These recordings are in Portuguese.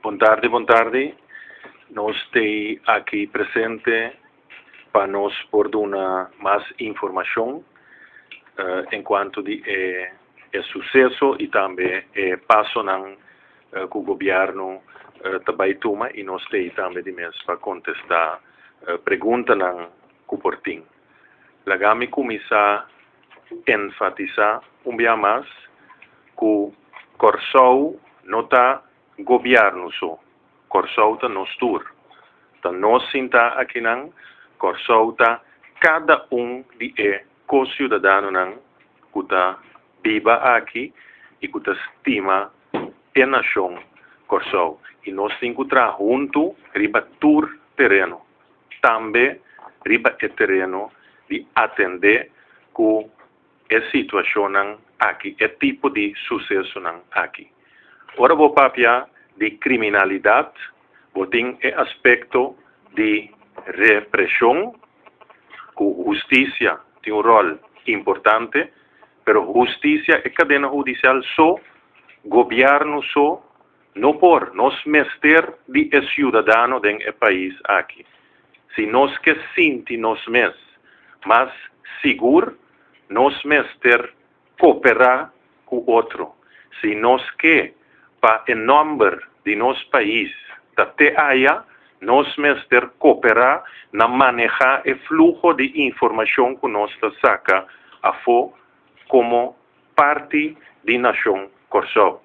Boa tarde. Nós estamos aqui presente para nos por dar mais informação enquanto de sucesso e também passo que o governo também toma e nós estamos também de mês para contestar perguntas que portem. Lagami começar a enfatizar pouco mais que o Corsou não está governo só. Corsou está nos tur. Então nós sinta aqui Corsou está cada de co-cidadano que está viva aqui e que está estima a nação Corsou. E nós temos que trabalhar junto riba tur terreno. Também riba o terreno de atender que a situação aqui, é tipo de sucesso aqui. Ora, vou papia de criminalidade, vou ter o aspecto de repressão, que justiça tem rol importante, pero justiça e cadena judicial só, governo só, não por nós mester de cidadano do país aqui. Se nós que sinti nós mes, mas seguro, nós mester cooperar com o outro. Se nós que, para o nome de nosso país, até aí, nós mester cooperar na manejar o fluxo de informação que nós saca a fo como parte da nação Corsou.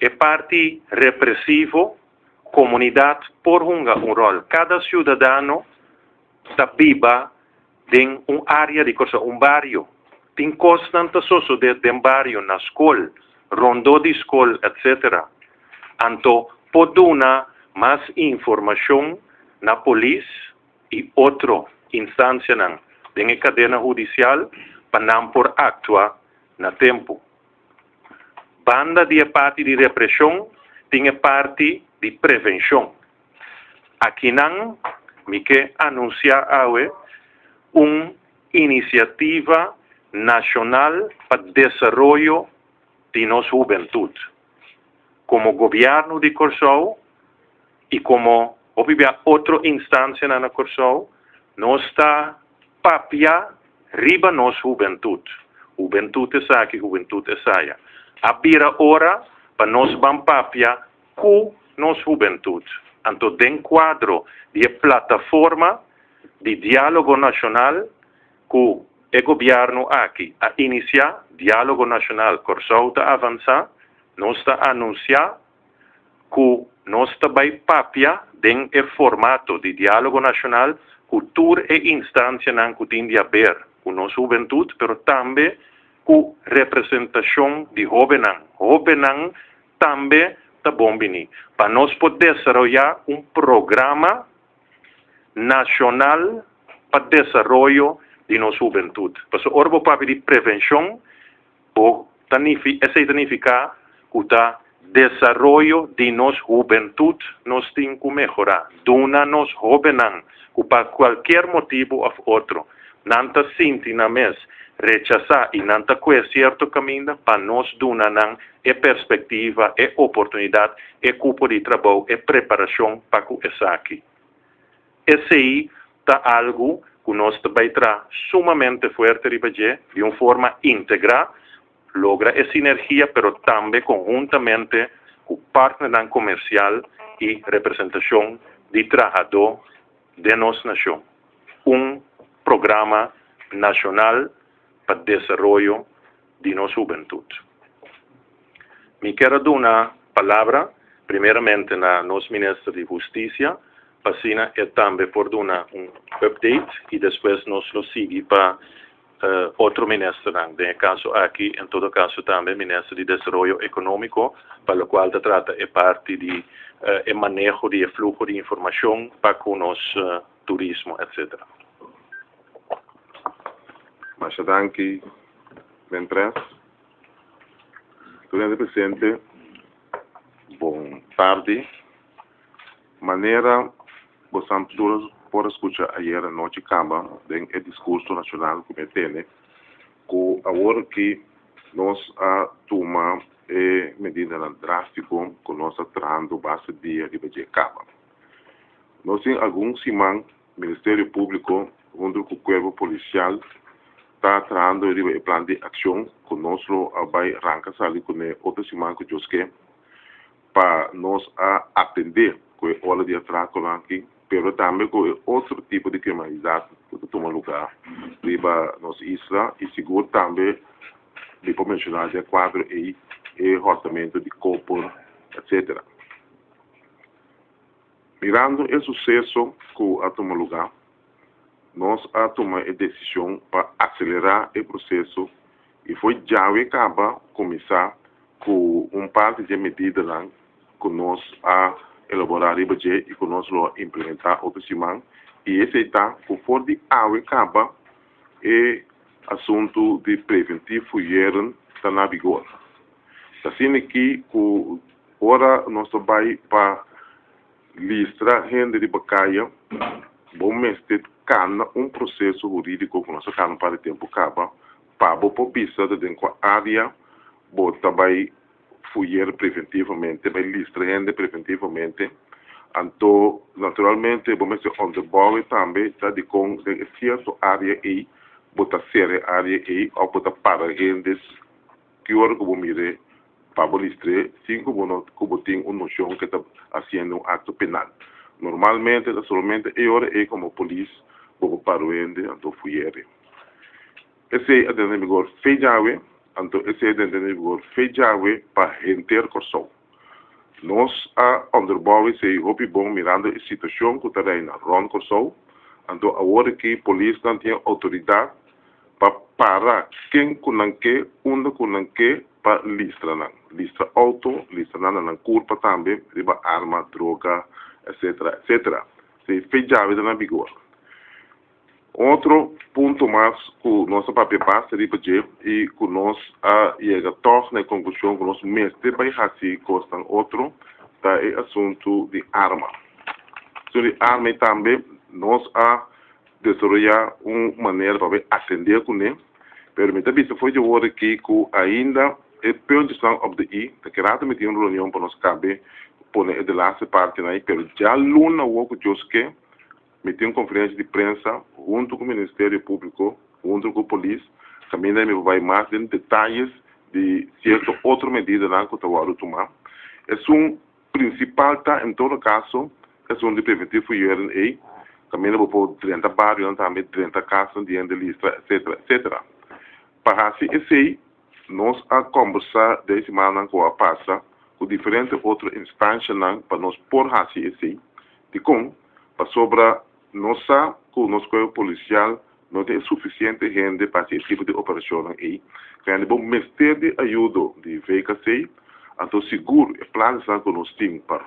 É parte repressivo, comunidade por um rol. Cada cidadano está viva em área de Corsou, bairro. Tem constante sosso de bairro, na escola, rondô de escola, etc. Então, pode dar mais informação na polícia e outra instância na cadena judicial para não por actuar na tempo. Banda de parte de repressão tem a parte de prevenção. Aqui não me quer anunciar uma iniciativa nacional para desenvolvimento de nossa juventude. Como governo de Corsou e como outra instância na Corsou, nós está papia riba nossa juventude. Juventude é aqui, juventude é saia. Abrir hora para nós vamos papia com nossa juventude. Então, dentro quadro de plataforma de diálogo nacional que o governo aqui a iniciar diálogo nacional Corsou está avançar, nós está anunciar que nós também papia dentro do formato de diálogo nacional cultura e instância que tem de haver com nossa juventude, mas também com representação de jovens. Jovens também está bom venir. Para nós poder desenvolver programa nacional para desenvolvimento de nossa juventude. Porque o orbo papi de prevenção, esse significa que o desenvolvimento de nossa juventude nós temos que melhorar. Dona nos jovens, que para qualquer motivo ou outro, não está sentindo mais rechazar e não está com certo caminho para nós donar a perspectiva, a oportunidade, a cupo de trabalho, a preparação para que essa aqui. Esse aí está algo que nós também traz sumamente forte de uma forma íntegra, logra essa energia, mas também conjuntamente com o partner comercial e representação de trabalhador de nossa nação. Programa nacional para desenvolvimento de nossa juventude. Me quero dar uma palavra, primeiramente, na nossa ministra de Justiça, para também por dar update e depois nós lo seguimos para outro ministro, no caso aqui, em todo caso, também ministro de Desenvolvimento Econômico, para o qual trata a parte de manejo de fluxo de informação para o nosso turismo, etc. Masha danki, Ventras. Senhor Presidente, boa tarde. Maneira, você por escutar ayer a noite cama do discurso nacional que me tem, que agora que nós a tomar medida drástica que nós estamos tratando base dia de Bajecaba. Nós temos alguns simãs, Ministério Público, junto com o Corpo Policial, está tratando de plano de ação que nós vai arrancar ali com outros simãs que eu quero para nós atender com a hora de atraco aqui, mas também com outro tipo de criminalidade que toma lugar riba nossa isla e seguro também depois mencionar de quadro e orçamento de corpo, etc. Mirando o sucesso que a toma lugar, nós a tomar a decisão para acelerar o processo e foi já acaba começar com parte de medidas que nós a elaborar e que nós a implementar outra semana e esse está que for de acaba é assunto de preventivo e está na vigor. Assim que agora nós vai para listar gente de bacaia, vamos ter processo jurídico que nós estamos para o tempo acaba para a população de área também fugir preventivamente, vai listar gente preventivamente. Então, naturalmente, vamos ter on the ball também, está de com certa área aí, botar série área aí, ou botar para gente que hora que vamos ir para listar, cinco que tem uma noção que está fazendo ato penal. Normalmente, somente é como polícia, vou para o ende, então fugir. Esse é o vigor feijão, então esse é o vigor feijão para renter corso. Nós underbouwen se hopi bom mirando a situação que está aí na Ron corso, então agora que a polícia não tem autoridade para parar quem kunanke, onde kunanke para listra auto, listra na curva também, riba arma, droga, etc, etc. Se feijão na vigor. Outro ponto mais que nosso papel basta de fazer e que nós chega todos na conclusão que nós mestre vai fazer costa outro tá é assunto de arma. Sobre arma também nós desenvolver uma maneira para atender com ele. Mas também foi de hora que ainda é posição of the e, que era também uma reunião para nós caber pôr de lá parte aí, mas já luna o que eu quero meti uma conferência de prensa junto com o Ministério Público, junto com a polícia, também me vai mais em detalhes de certa outra medida que eu vou tomar. É principal, em todo caso, é de preventivo e também vou pôr 30 bairros, também 30 casas dentro da lista, etc, etc. Para assim, esse nós a conversar de semana que passa com diferentes outras instâncias para nós pôr assim esse de como para sobre nossa corpo policial não tem suficiente gente para esse tipo de operação aí. Quando o Ministério de ajuda de VKC, então seguro é plano que nós temos para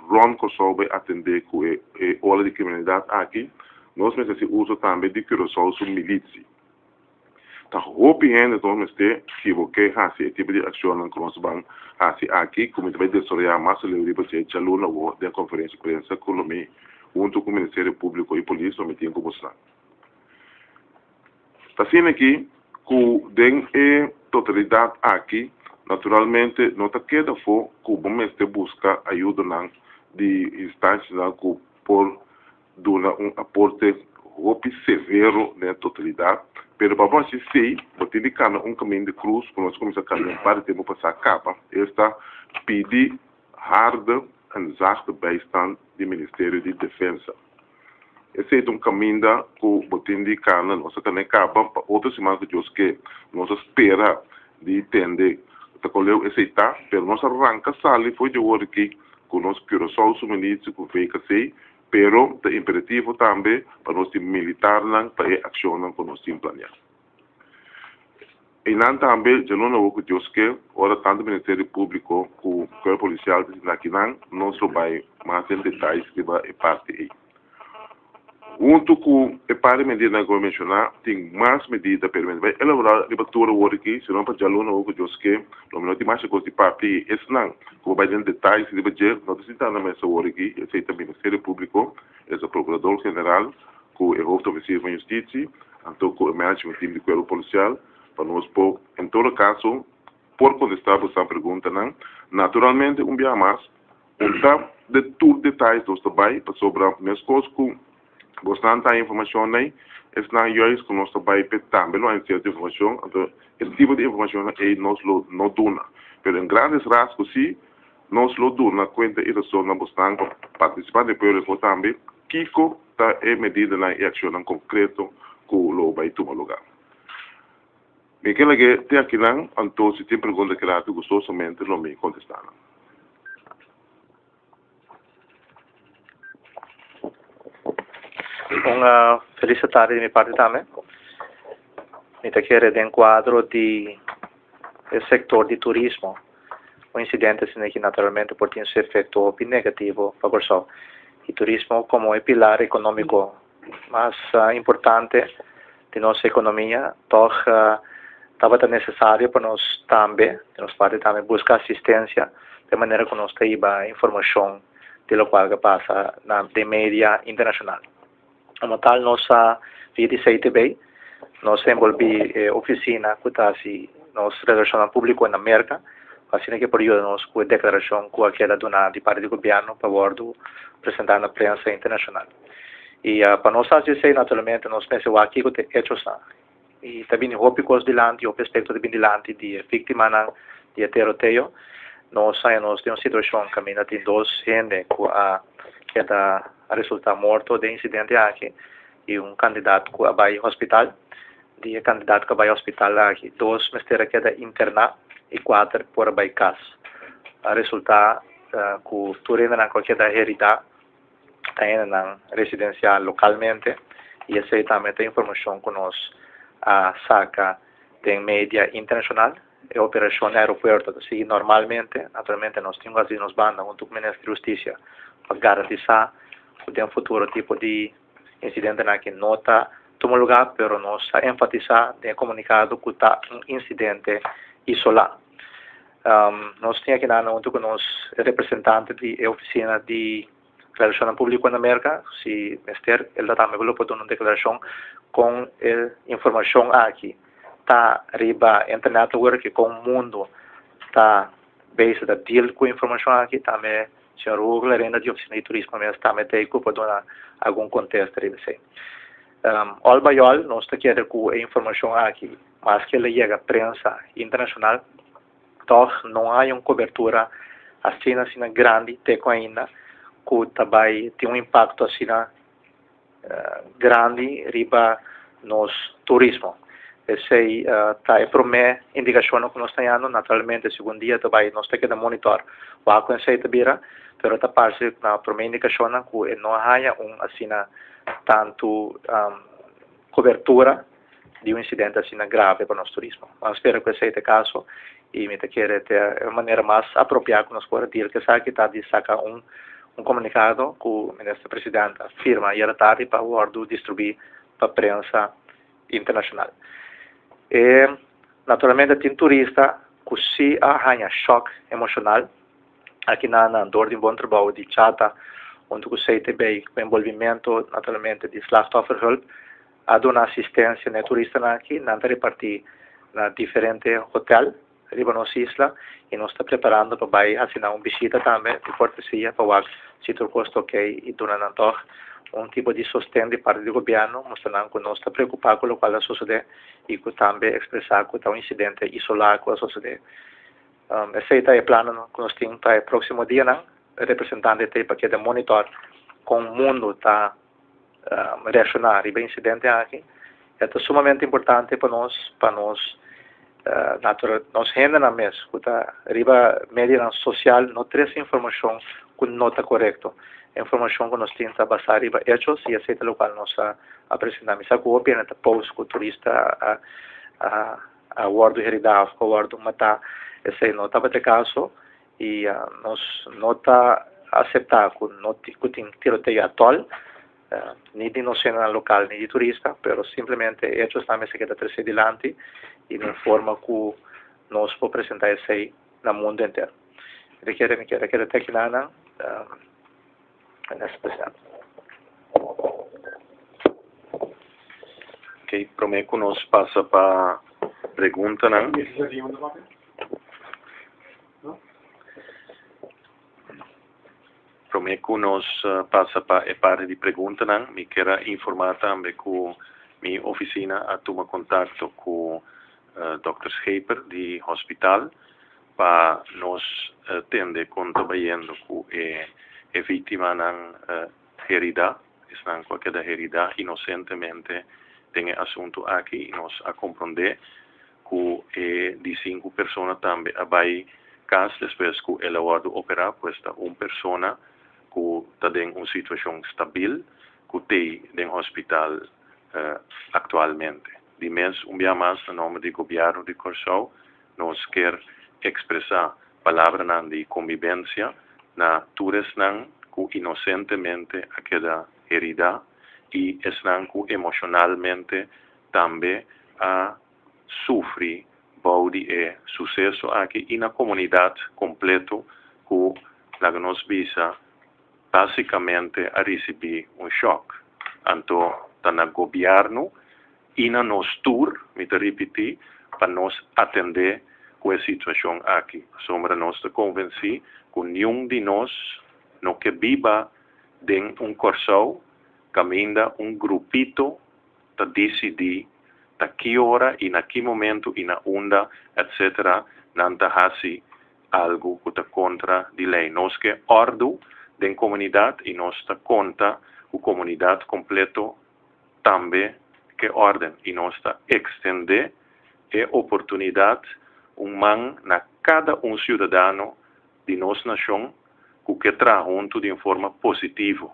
soube atender com a hora de criminalidade aqui, nós precisamos usar também de curaçao sobre milícia. Então, o gente nós temos que esse tipo de ação que nós vamos fazer aqui, como vai desenvolver mais livre para ser aluno da conferência de prensa com junto com o Ministério Público e Polícia, me tenho que mostrar. Está sendo aqui que a totalidade aqui, naturalmente, não está queda for que o bombeiro busca ajuda de instâncias que por dar aporte severo na totalidade, mas para você sei, você tem que caminho de cruz, que nós começamos a caminhar para o tempo passar capa, esta pedir harde en zachte bijstand do Ministério de Defesa. Esse é caminho que você indica, nós também acabamos para outras semanas que nós espera de entender. Esse está, mas nós arranca sali foi de hora que nós queremos só os ministros que veio que sei, pero é imperativo também para nós militar para a ação que nós temos planeado. E também, já não é o que eu quero, ora tanto o Ministério Público como o Corpo Policial aqui não se vai mais em detalhes que vai parte aí. Junto com a parte medida que eu mencionar, tem mais medidas para vai elaborar a leitura hoje aqui, se não para já não é o que eu quero, não tem mais coisa de parte esse não, como vai em detalhes que vai dizer, não precisa na mesa hoje aqui, esse é o Ministério Público, esse é o Procurador-Geral, com o Hof Officier de Justiça, então com o Management Team do Corpo Policial, para nós, em todo caso, por contestar essa pergunta, não? Naturalmente, dia mais, de todos os detalhes dos trabalhos sobre as coisas que bastante informação aí, estão juiz que nós trabalhamos também, não é certa informação, esse tipo de informação aí nós não dona. Mas em grandes rasgos, sim, nós lo dona conta e razão na bastante participar depois de também, Kiko está é medida na ação concreto que lo vai tomar lugar. Me quero que te aqui não, então se tem pergunta que lá tu gostosamente não me contestar. Uma feliz tarde de minha parte também. Me quero de enquadro do setor de turismo. O incidente é que naturalmente pode ter um efeito bem negativo para o pessoal. O turismo como é pilar econômico mais importante de nossa economia, então estava necessário para nós também, de nossa parte também, buscar assistência de maneira que nós tenhamos informação de lo qual passa na de mídia internacional. Como tal, nossa vida de CITB, nós envolvi oficina que está assim, nós relacionamos público na América, assim que por isso nós com declaração que aquela dona de parte do governo para bordo apresentar na prensa internacional. E para nós assim, naturalmente, nós pensamos aqui que é hecho está. E também hópicos dilante, o aspecto de dilante de vítima de tiroteio, nós temos uma situação que caminha tem dois gente que está a resultar morto de incidente aqui e candidato que vai ao hospital, de candidato que vai ao hospital aqui, dois mesteiros que está internar e 4 por vai casa. A resultar que tudo ainda não qualquer da herida ainda não residencial localmente e essa também tem informação que nós saca de mídia internacional e operação aeroporto assim normalmente naturalmente nós temos assim nos banda junto com o Ministério da Justiça para garantizar que um futuro tipo de incidente na que nota toma lugar, pero nós enfatizar de comunicado que está incidente isolado. Nós tínhamos aqui junto com nós representantes de oficina de relação pública na América, se Mister, ele também vai poder uma declaração com informação aqui. Está riba internet que com o mundo está base da deal com informação aqui também senhor Hugo Lerenda de oficina de turismo mas também tem que poder dar algum contexto riba sei. All by all nós está querendo com a informação aqui, mas que ele chega à prensa internacional, então não há uma cobertura assim grande teco ainda que também tem impacto assim grande riba nos turismo. Esse tá é promé indicação que nós temos naturalmente segundo dia também nós temos que monitor o que acontece também, pero tá parte na promé indicação que não há assim tanto cobertura de incidente assim grave para nosso turismo. Mas espero que seja o caso e me quero ter uma maneira mais apropriada que nós podemos dizer que sabe que está de sacar um comunicado que o ministro-presidente afirma e tarde para o distribuir para a prensa internacional. E, naturalmente, tem turista que se arranha choque emocional aqui na Andorra de bom trabalho de chata, onde o CITB, com envolvimento, naturalmente, de slachtofferhulp, a dar assistência no turista aqui, na repartir na diferentes hotéis, riba nos isla, e nós está preparando para assinar uma visita também de cortesia para se tudo custa ok e durante tipo de sustento de parte do governo, mostrando que nós está preocupado com o que vai suceder e que também expressar que está incidente isolado que vai suceder. Esse é o plano que nós temos para o próximo dia, representante tem para que de monitor com o mundo está reacionar e bem incidente aqui. É sumamente importante para nós nós renda na mesa, que está riba média social, não traz informação que não está correto. A informação que nós temos está basada riba hechos e aceita o qual nós apresentamos. Sabe que o opinião está post que o turista a guardo heredado, a guardo matar, esse não estava de caso e nós não está aceitar que tem tiroteio atual, nem de nacional local, nem de turista, pero simplesmente hechos também se queda trazer adiante e de forma que nós podemos apresentar isso aí no mundo inteiro. Requer até que nada nessa presidente. Ok, prometo que nós passa para pergunta, né? Como é que nós passa para a parte de perguntas, me quero informar também que minha oficina a tomar contato com Dr. Scheper de hospital para nós atender quando trabalhando com a vítima na herida, estão qualquer herida inocentemente tem assunto aqui e nós a compreender que de 5 pessoas também vai caso depois que ela vai operar pues uma pessoa que está em uma situação estável que tem no hospital atualmente. De mês, dia mais, no nome do governo de Corsou, nós quer expressar palavras de convivência na todos que inocentemente aquela herida e estão que emocionalmente também a sofrer bode sucesso aqui e na comunidade completo que la nos visa basicamente a receber choque. Então, no governo e na nos tour, me repetir, para nos atender com a situação aqui. Somos nós convencidos que nenhum de nós no que viva em Corsou caminha grupito para decidir a que hora e na que momento e na onda, etc., não hasi algo que está contra a lei. Nós que ordem da comunidade e nós está conta a comunidade completa também que ordem e nós está extender a oportunidade na cada cidadão de nossa nação que traz junto de forma positiva,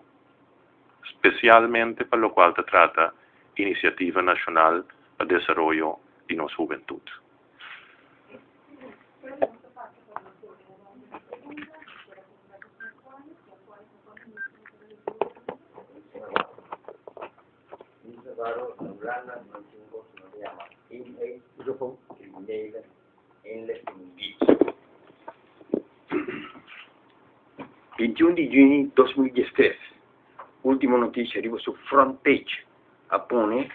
especialmente para o qual se trata Iniciativa Nacional para o Desenvolvimento de nossa Juventude. Il 21 di giugno 2013, ultima notizia arriva su front page, appone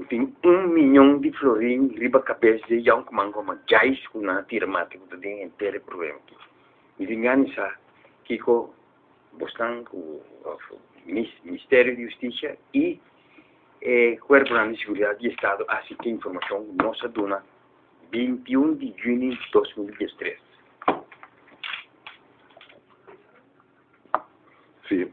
tem 1 milhão de florim riba cabeça de yang mango ma jais kuna tirmati kuta ding entere problema ki. Idingani sa kiko bostan ku Ministério de Justiça e Corpo de Seguridade de Estado assim que informação nossa dona 21 de junho de 2013. Sim,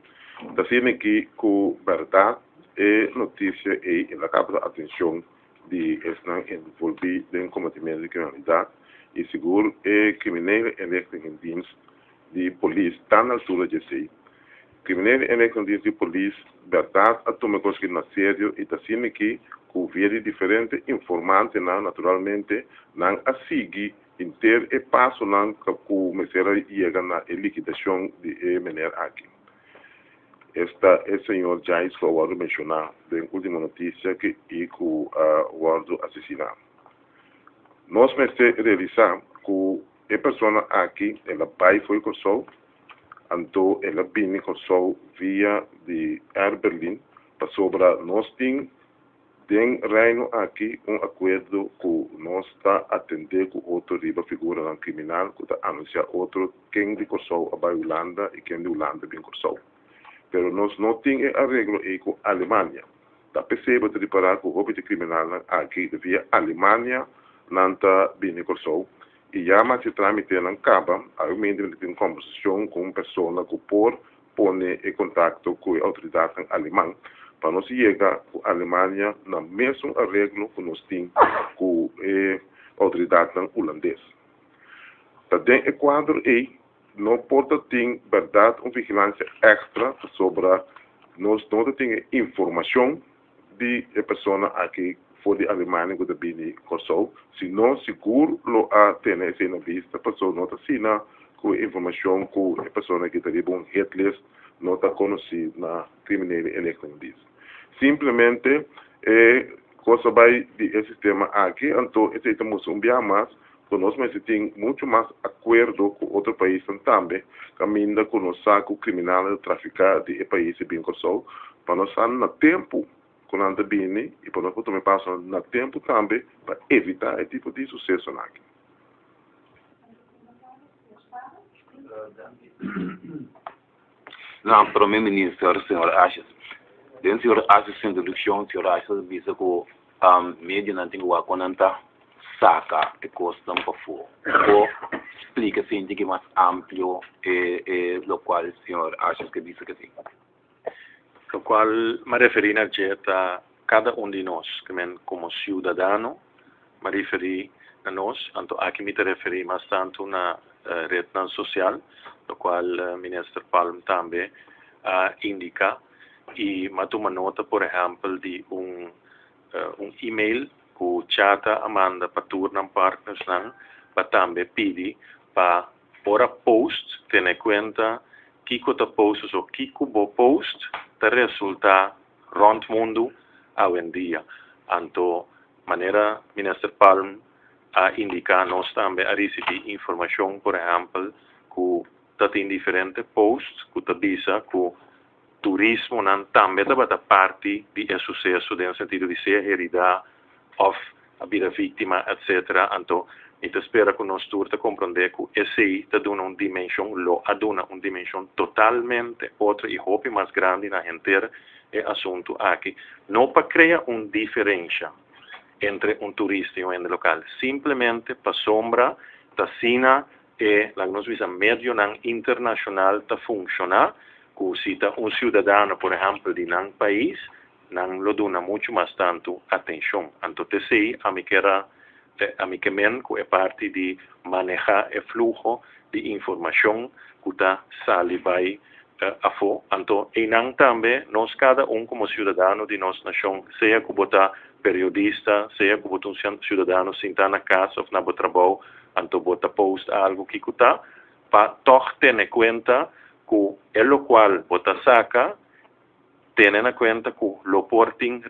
da firma aqui com verdade e notícia e ela capta a atenção de estar envolvidos em combatimento de criminalidade e seguro e criminal elétrico em dienst de polícia está na altura de si. Criminal elétrico em dienst de polícia, verdade, a tomar coisa na sério e da firma aqui com via diferente informantes naturalmente não a seguir inteiro e passo não que começar a chegar na liquidação de maneira aqui. Esta é o senhor Jais que eu vou mencionar da última notícia que o guardo assassinado. Nós vamos realizar que a pessoa aqui, ela vai foi com sol, então ela vem com sol via de Air Berlin, para sobre nós tem reino aqui acordo que nós está atender com outro riba figura criminal que está anunciar outro quem de Kosovo a Holanda e quem de Holanda vem Kosovo. Pero nós não temos arreglo com a Alemanha. Da perceba de reparar que o óbito criminal aqui via Alemanha não está bem Kosovo e já mais se tramite não acaba, há uma conversação com uma pessoa que por pôr em contato com a autoridade alemã para nós chegar à Alemanha no mesmo arreglo que nós temos com a autoridade holandesa. Também é quadro aí não pode ter verdade uma vigilância extra sobre nós não temos informação de pessoa aqui fora de Alemanha que vem Kosovo, se não seguro lo a ter essa na vista, a pessoa não está assinando com informação que a pessoa que está de um hit list não está conhecida na criminal eletrônica. Simplesmente coisa vai de sistema aqui, então esse estamos mais que nós tem muito mais acordo com outro país também, caminha com o saco criminal traficar de país bem Kosovo, para nós no tempo com a bem e para nós também passar no tempo também para evitar esse tipo de sucesso aqui. Não, para o meu ministro, senhor Achas. Den senhor Achas, sem introdução, senhor Achas, disse que mídia não tem o aconanta saca e costa para fora. Ou explica assim de que mais amplo lo qual senhor Achas que disse que sim. Lo qual me referi a dieta cada de nós, que como cidadão, me referi a nós, então aqui me referi mais tanto na rede social, lo qual o ministro Palm também indica, e me toma nota, por exemplo, de e-mail que chata Amanda para turnar partners para também pedir para ora post, ter em conta que o post ou que o post te resulta rond mundo hoje em dia. Então, maneira ministro Palm indica nós também a receber informação, por exemplo, que tem diferentes posts que avisa que turismo também é parte do sucesso no sentido de ser herida ou a vida vítima, etc. Então, eu espero que nós todos compreender que esse te dá uma dimensão totalmente outra e hope mais grande na inteira assunto aqui. Não para criar uma diferença entre um turista e um ente local, simplesmente para sombra da China e a nossa médio internacional está funcionar, que se um cidadão, por exemplo, de um país, não lo dá muito mais tanto atenção. Então, sei, a mim que é parte de manejar o fluxo de informação que está salibai a fora. Então, e não também, nós cada como cidadão de nossa nação, seja que bota periodista, seja que bota cidadão sentar na casa ou na trabalho, então bota post algo que está, para ter em conta que é o qual bota saca, ter em conta que lo portem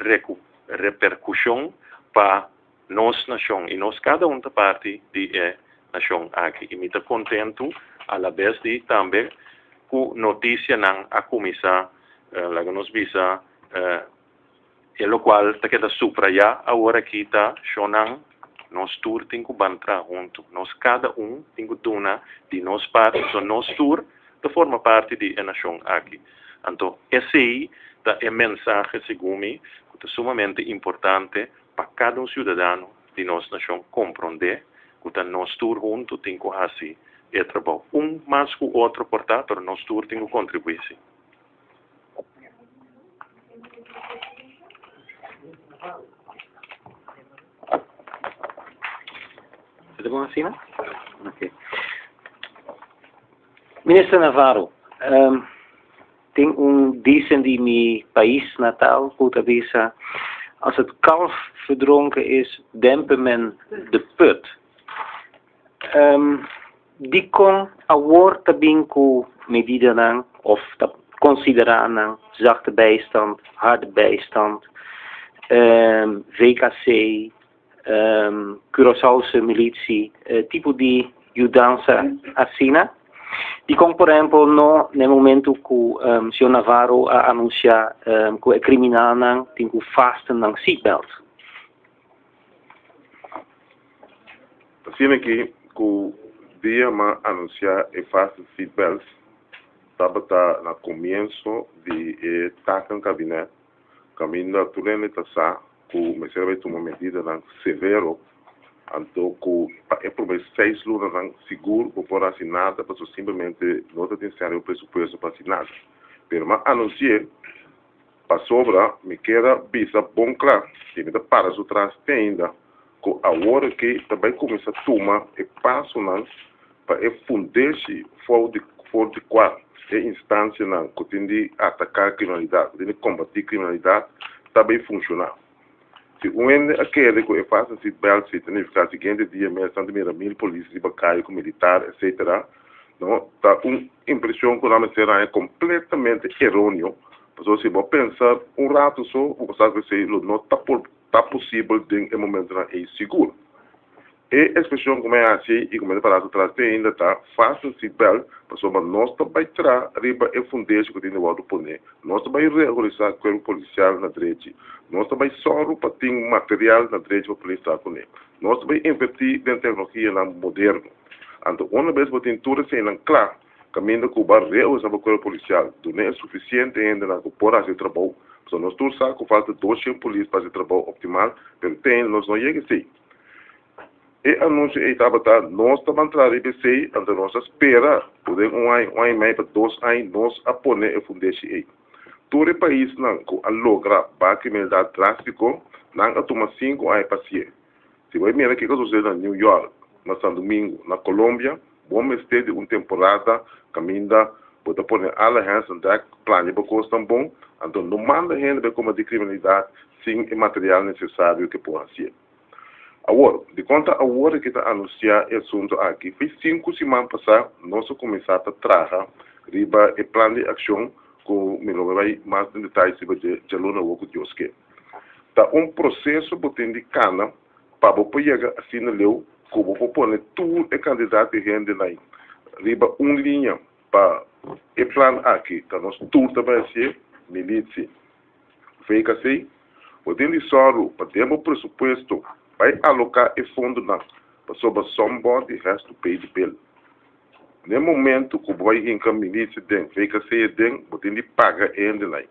repercussão para nossa nação, e nós cada da parte de nação aqui. E me está contento, a la vez de também, que notícia não a começar, lá que nos visa, e o qual está queda subrayar agora que está, chonang, nós tour tem que bantar junto, nós cada tem que donar de nós parte, so nós tour, de forma parte de nação aqui. Então, esse aí é mensagem, segundo mim, que é sumamente importante para cada cidadão de nossa nação compreender que nós tour junto tem que fazer e trabalho. Mais que o outro, portanto, nós tour tem que contribuir. Tudo bom assim, né? Ok. Ministro Navarro, tem dicen de meu país natal, que avisa, als het kalf verdronken is, dempen men de put. Die kon award tabing ko medida nang, of considerar nang, zachte bijstand, harde bijstand, VKC, Curaçaose militie, tipo de mudança assim. E como, por exemplo, no momento que o Sr. Navarro anuncia que é criminal não tem que fasten ng seatbelt. Assim aqui, que o dia mais anunciar é fasten seatbelts, estava no começo de estar no gabinete, caminho da turma está que me serve uma medida severa. Então, é por 6 lunas seguro para assinar, para simplesmente não ter o presupuesto para assinar. Mas anunciei, para sobra, me queda visa bom claro, que me para o trás ainda, que a hora que também começa a tomar e passo para fundar-se fora de qual é instância que tem de atacar a criminalidade, tem de combater a criminalidade, também funcionar. Se aquele que faz esse belt, se tem que seguinte dia, mais de 1.000 polícias de bacaio, com militar, etc. Não, tá uma impressão que não será completamente errôneo. Porque se você pensar rato só, você vai dizer não está possível em momento é seguro. E a expressão como é assim, e como é para trás ainda está, faça esse belt, porque nós também terá riba e fundez que tem no lado poner. Nós também regularizar o corpo policial na direita. Nós também só para ter material na direita para policiar com ele. Nós também investir em tecnologia moderna. Então, uma vez que tem tudo assim, claro, caminho que o barrio sabe que o policial não é suficiente ainda na por fazer trabalho. Só nós todos sabemos que falta 200 polícias para fazer trabalho optimal, mas tem nós não chega assim. E anúncio aí estava nós estamos entrando em BC, ante nossa espera, poder um ano e meio para 2 anos, nós apoiamos a fundação aí. Todo o país não logra a criminalidade drástica, não toma 5 anos para ser. Se vai mirar o que sucede na New York, na São Domingo, na Colômbia, vamos ter de uma temporada caminda, pode pôr alle hands on deck, plano para coisa bom, então não manda gente para combater criminalidade sem o material necessário que possa ser. Agora, de conta agora que está anunciar esse assunto aqui, foi 5 semanas passadas, nós começamos a trabalhar riba o plano de ação com me vai mais em detalhes sobre a luna o que Deus quer. Tá processo que tem de cana para você chegar assim no leu, como você pôr tudo o candidato de renda lá, riba linha para o plano aqui, tá nós tudo também ser milícia. Fica assim, você tem de soro para ter um presupuesto vai alocar o fundo não, sobre somebody has to pay the bill. No momento que vai encaminhar esse dinheiro, fica sem dinheiro, você tem de pagar ainda lá.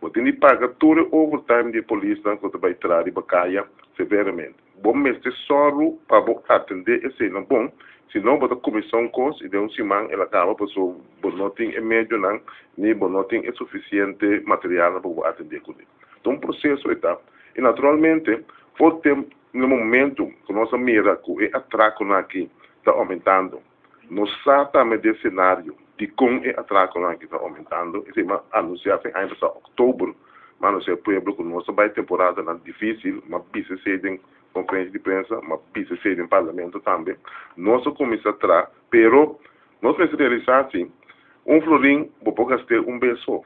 Você tem de pagar todo o overtime de polícia que você vai trazer e bacaia severamente. Bom, mas é só para atender esse não bom, senão você comissão cost e de semana ela acaba por não ter médio não, nem não ter suficiente material para atender com ele. Então, o processo está. E naturalmente, pode ter no momento que nossa mira que o atraco aqui está aumentando, nós sabemos desse cenário de como o atraco aqui está aumentando, e se anunciar ainda para outubro, mas não sei pueblo que nossa vai temporada não difícil, mas precisa ser em conferência de imprensa, mas precisa ser em parlamento também. Nós começamos a tratar, pero nós precisamos realizar assim, florim vou gastar beijo.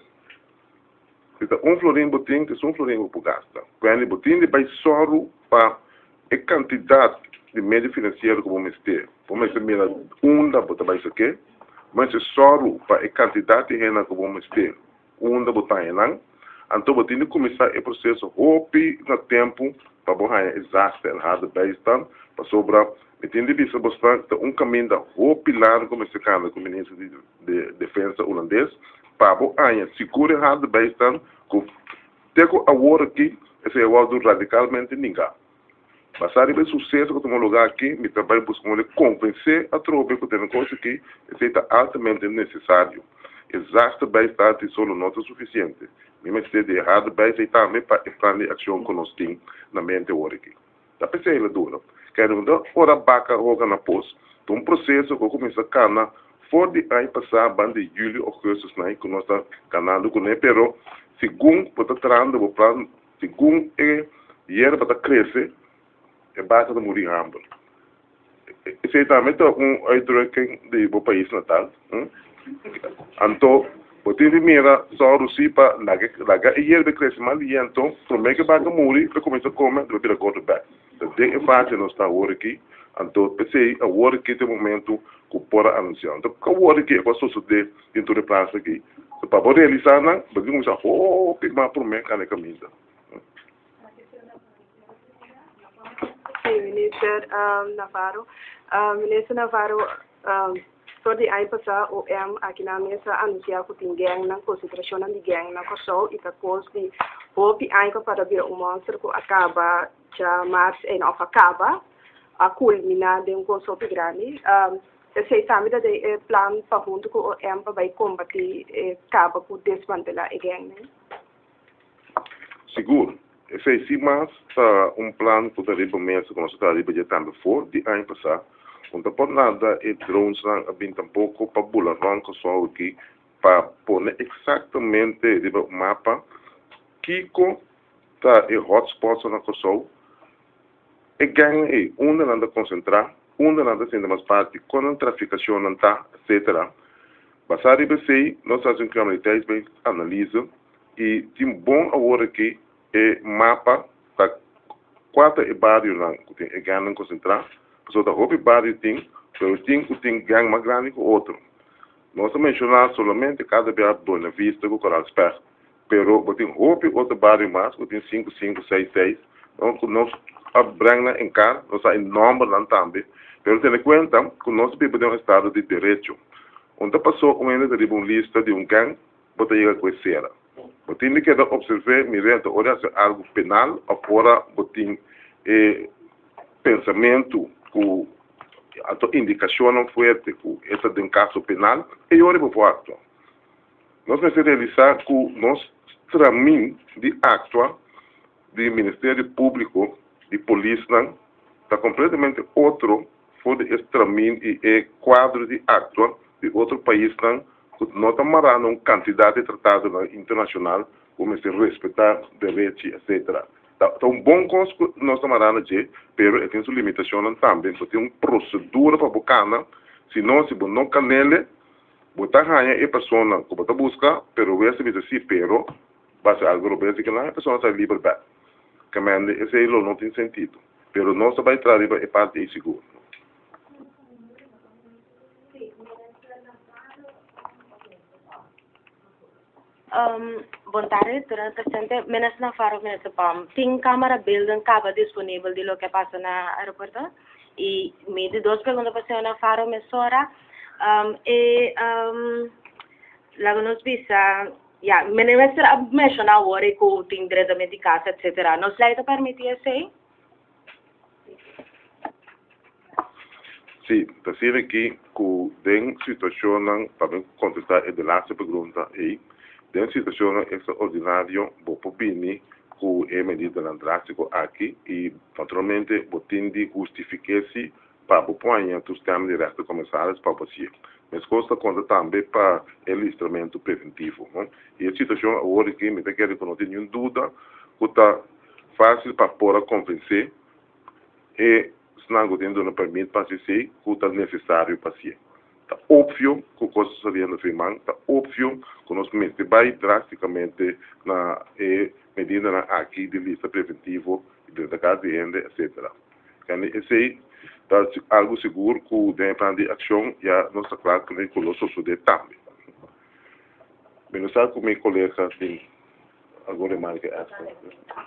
Então, florim botim que florim vou gastar. Quando botim vai só para a quantidade de meio financeiro que vamos ter. Vamos ter mira da bota vai ser que, mas é só para a quantidade de renda que vamos ter. Da bota aí não. Então vamos ter que começar o processo hopi no tempo para borrar exato e hard based para sobrar. Me tem de vista bastante caminho da hopi lá como se cana com o ministro de defesa holandês para borrar seguro hard based com tego agora aqui esse é o radicalmente ninguém. Passar o sucesso que tomou lugar aqui, me trabalho buscando convencer a tropa que tem coisa aqui, isso é altamente necessário. Exato vai estar de solo não é suficiente. Mesmo se de errado vai ser também para o plano de ação que nós temos na mente agora aqui. Da pensei ele duro. Quero dar hora baca roga na pós. Então processo que começa a cana for de ano passado, banda de julho, agosto, que nós está canando com ele, pero segundo para trando o plano, segundo era para crescer é basta de morir hambre. Esse é também uitdrukking do país natal. Então, você tem mira só Rússia para lagar e ele cresce mal e então, promete que vai morir para começar a comer, vai virar gordo back. Então, é fácil nós estar agora aqui. Então, pensei agora que tem momento que pode anunciar. Então, agora que vai suceder dentro da praça aqui. Para poder realizar, vai começar a pegar promete a camisa. Minister Navarro. Minister Navarro, todo ano passado, o aqui na mesa anunciou que tem gangue na concentração de gangue na Kosovo e depois de houve ano para ver monstro que acaba já mais não acaba a culminar de Kosovo grande. Esse também é plano para junto com o vai combater acaba com desmantelar a gangue. Seguro. Esse é sim mais plano que está riba mês que nós está riba já também for de ano passado. Não pode nada e drones não bem tampouco para bular ranco só aqui para pôr exatamente riba o mapa que está em hotspots na Kosovo e ganha aí onde anda concentrar, onde anda sendo mais parte quando a traficação não está, etc. Passar riba sei nós fazemos criminalidade bem analisa e tem bom agora aqui mapa para 4 bairros lá que tem gangue concentrar, só da hobby bairro tem gangue mais grande que o outro. Nós mencionamos somente cada bairro Boa Vista com Coral Spur, pero tem hobby outro bairro mais que tem 5, 6, 6. Então nós abrimos em cá, nós há enorme lá também, pero tendo em conta que nós vivemos um estado de direito. onde passou um ano de uma lista de gang, bota chega com essa. Botin que observar mirando ora se algo penal, agora botin pensamento com a indicação forte com essa de um caso penal e ora por facto. Nós necessitamos realizar com nosso caminho de actuar do Ministério Público de Polícia está completamente outro fora esse caminho e quadro de actuar de outro país não está marando uma quantidade de tratado internacional como se respeitar direitos, etc. Então, bom coisa que nós estamos marando aqui, mas tem sua limitação também, porque tem uma procedura para buscar, se não canele, botar ganha a pessoa que você busca, pero esse vai ser pero, vai ser algo que a pessoa está livre, que esse não tem sentido, pero nós vai trazer a parte de seguro. Boa tarde, durante presente, menos na Faro, menos na PAM. Tem câmera building cava disponível de lo que passa na aeroporto. E me de duas perguntas para ser na Faro, mesora. Lá nos visa, me mencionar agora que tem direito a medicação, etc. Nos lei permite isso? Sim, está sendo aqui que tem situação, também contestar a lasta pergunta aí. Den situação extraordinária, bopo bini, que é medida drástica aqui e naturalmente botindi justifique-se para boponha dos temas de resto comerciais para você. Mas consta conta também para o instrumento preventivo. E a situação agora que me quer que não tem nenhuma dúvida, que está fácil para pôr a convencer e se não não permite para si que está necessário para si. Está óbvio que a coisa está sendo firmada, está óbvio que nós vai drasticamente na medida aqui de lista preventiva, de casa de renda, etc. Esse é algo seguro que o plano de ação já não está claro que nem colosso sobre também. Mas sabe como meu colega tem agora mais que essa.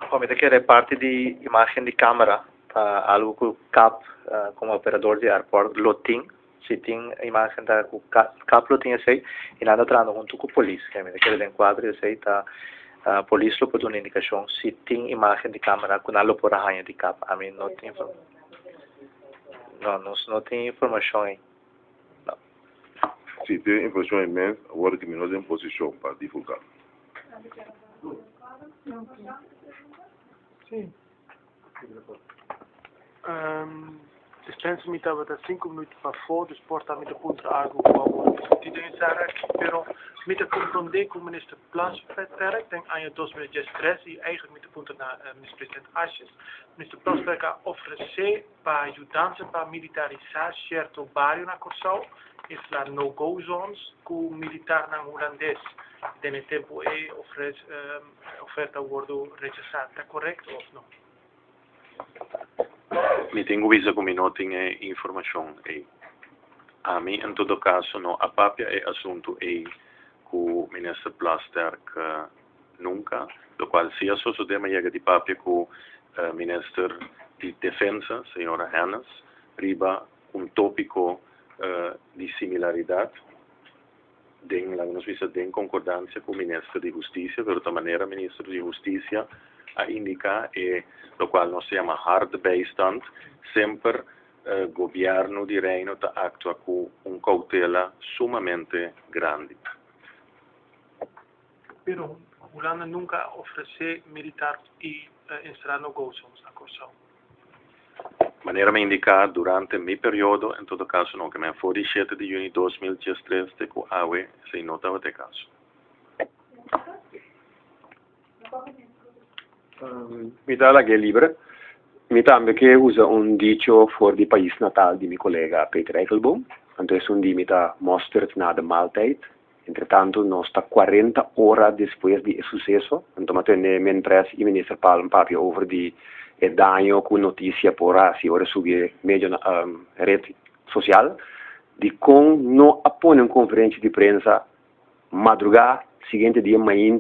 Como é que é parte de imagem de câmera, algo que o CAP, como operador de aeroporto, loting. Se tem a imagem da CAP tem esse e nada trano junto com a polícia, que é aquele enquadro esse tá a polícia pode dar uma indicação se tem imagem de câmera com algo por arranha de CAP, a mim não tem não tem informação aí. Não. Se tem informação imensa, agora que nós em posição para divulgar. Sim. Dispensa-me estava a 5 minutos para fora, exporta-me de ponto algo para te pensar aqui, pero me te compreender com o ministro Plas verder, tem ano 2013 e eigenlijk met de ponto na minister-president Asjes. Minister Plas vai oferecer para ajudança para militarizar certo bairro na Corsal, é lá no-go zones, com militar na holandês. Tem tempo e oferece oferta wordo rechazada, está correto ou não? Me tenho visto como não tenho informação aí. A mim, em todo caso, não a papia é assunto aí que o ministro Plasterk nunca, do qual se associa chega de papia com o ministro de Defesa, senhora Hannes, riba tópico de similaridade, nos visa de concordância com o ministro de Justiça, de outra maneira, o ministro de Justiça a indicar e lo qual nós chama hard bijstand, sempre governo di reino ta actua com cautela sumamente grande. Pero Holanda nunca oferece militar e instalar no-go zones na Corsal. Maneira me indicar durante o meu período, em todo caso, não, que me foi 7 de junho de 2013, de que a AUE se notava de caso. Mi dà la libera. Mi também que usa dicho for di país natal di mio collega Peter Eichelboom. Entonces dia está mostert na de maaltijd. Entretanto, nós está 40 horas depois de sucesso. Então, mentre o ministro Palm papia over di danno com notícia por se ora subir meio na rede social, de com não apone uma conferência de prensa madrugada, seguinte dia manhã,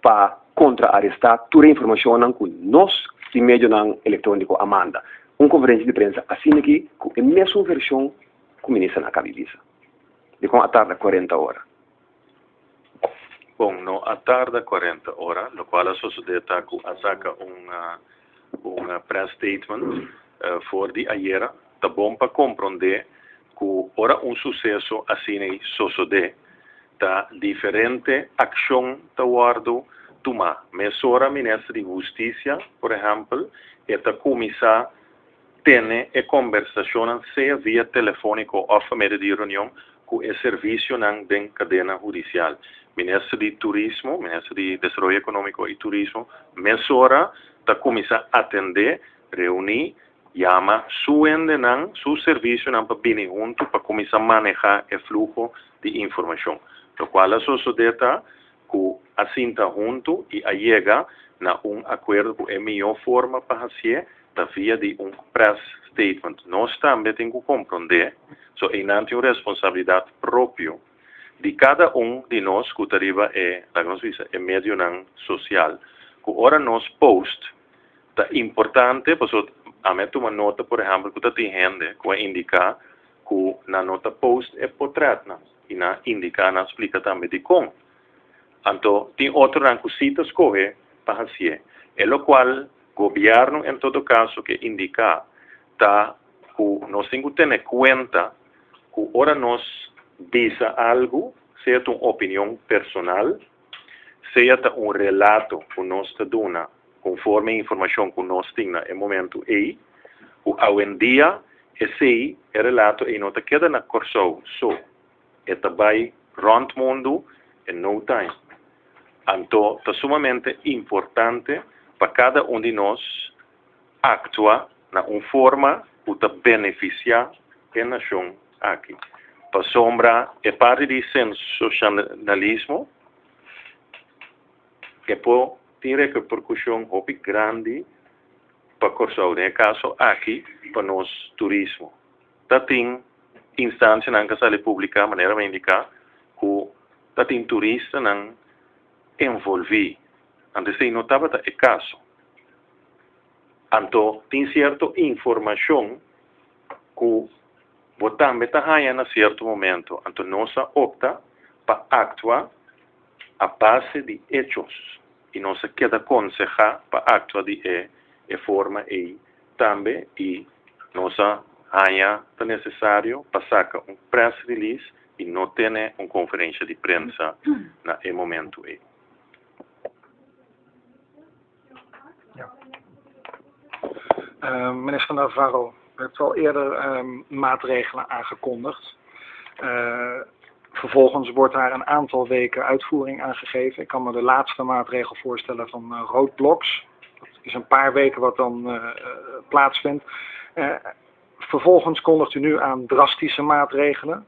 para contra-arrestar toda a informação que nós, de meio eletrônico, amanda. Uma conferência de prensa assim aqui, com a mesma versão que o ministro na cabeça. di con a tarda 40 ore. Bom, no a tarda 40 ore, lo quale società saca un press statement voor die aiera, da bom pa comprende que ora un sucesso assim sucede, da diferente ação da guardo toma. Mesora ministra de justiça, por exemplo, eta começar tiene e conversação seja via telefônico ou meio de reunião com o serviço nan den cadena judicial. Ministro de Turismo, Ministro de Desarrollo Econômico e Turismo, mesora da começar a atender, reunir, llama su endenan, su serviço nan para vir junto para começar a manejar o fluxo de informação. Lo qual a sociedade que assinta junto e llega na acordo com a melhor forma para fazer da via de press statement. Nós também temos que compreender que não tem responsabilidade própria de cada de nós que arriba é meio social. Que ora nós post é importante, porque a mim uma nota, por exemplo, que tem gente que indica que na nota post é portrait, e na indica, na explica também de como. Então, tem outro rango que cita escolher para fazer. É o qual o governo, em todo caso, que indica que nós temos que ter em conta que ora nós diz algo, seja uma opinião personal, seja um relato que nós damos, conforme a informação que nós temos no momento aí, que hoje em dia, esse relato não queda na corso, só vai rond mundo em no time. Então, é sumamente importante para cada de nós actuar na uma forma que beneficia a nação aqui. Para sombra, é parte de sensacionalismo que pode ter repercussão muito grande para o no caso aqui, para nós turismo. Tem instância na casa pública, maneira indicar, que tem turista não envolvido. Antes se notava o caso. Então, tem certa informação que você também está em certo momento. Então, nós opta para actuar a base de hechos. E nós queda aconselhar para actuar de forma e também e nós é necessário para sacar um press release e não ter uma conferência de prensa no momento aí. Minister Navarro, u hebt al eerder maatregelen aangekondigd. Vervolgens wordt daar een aantal weken uitvoering aan gegeven. Ik kan me de laatste maatregel voorstellen van roadblocks. Dat is een paar weken wat dan plaatsvindt. Vervolgens kondigt u nu aan drastische maatregelen.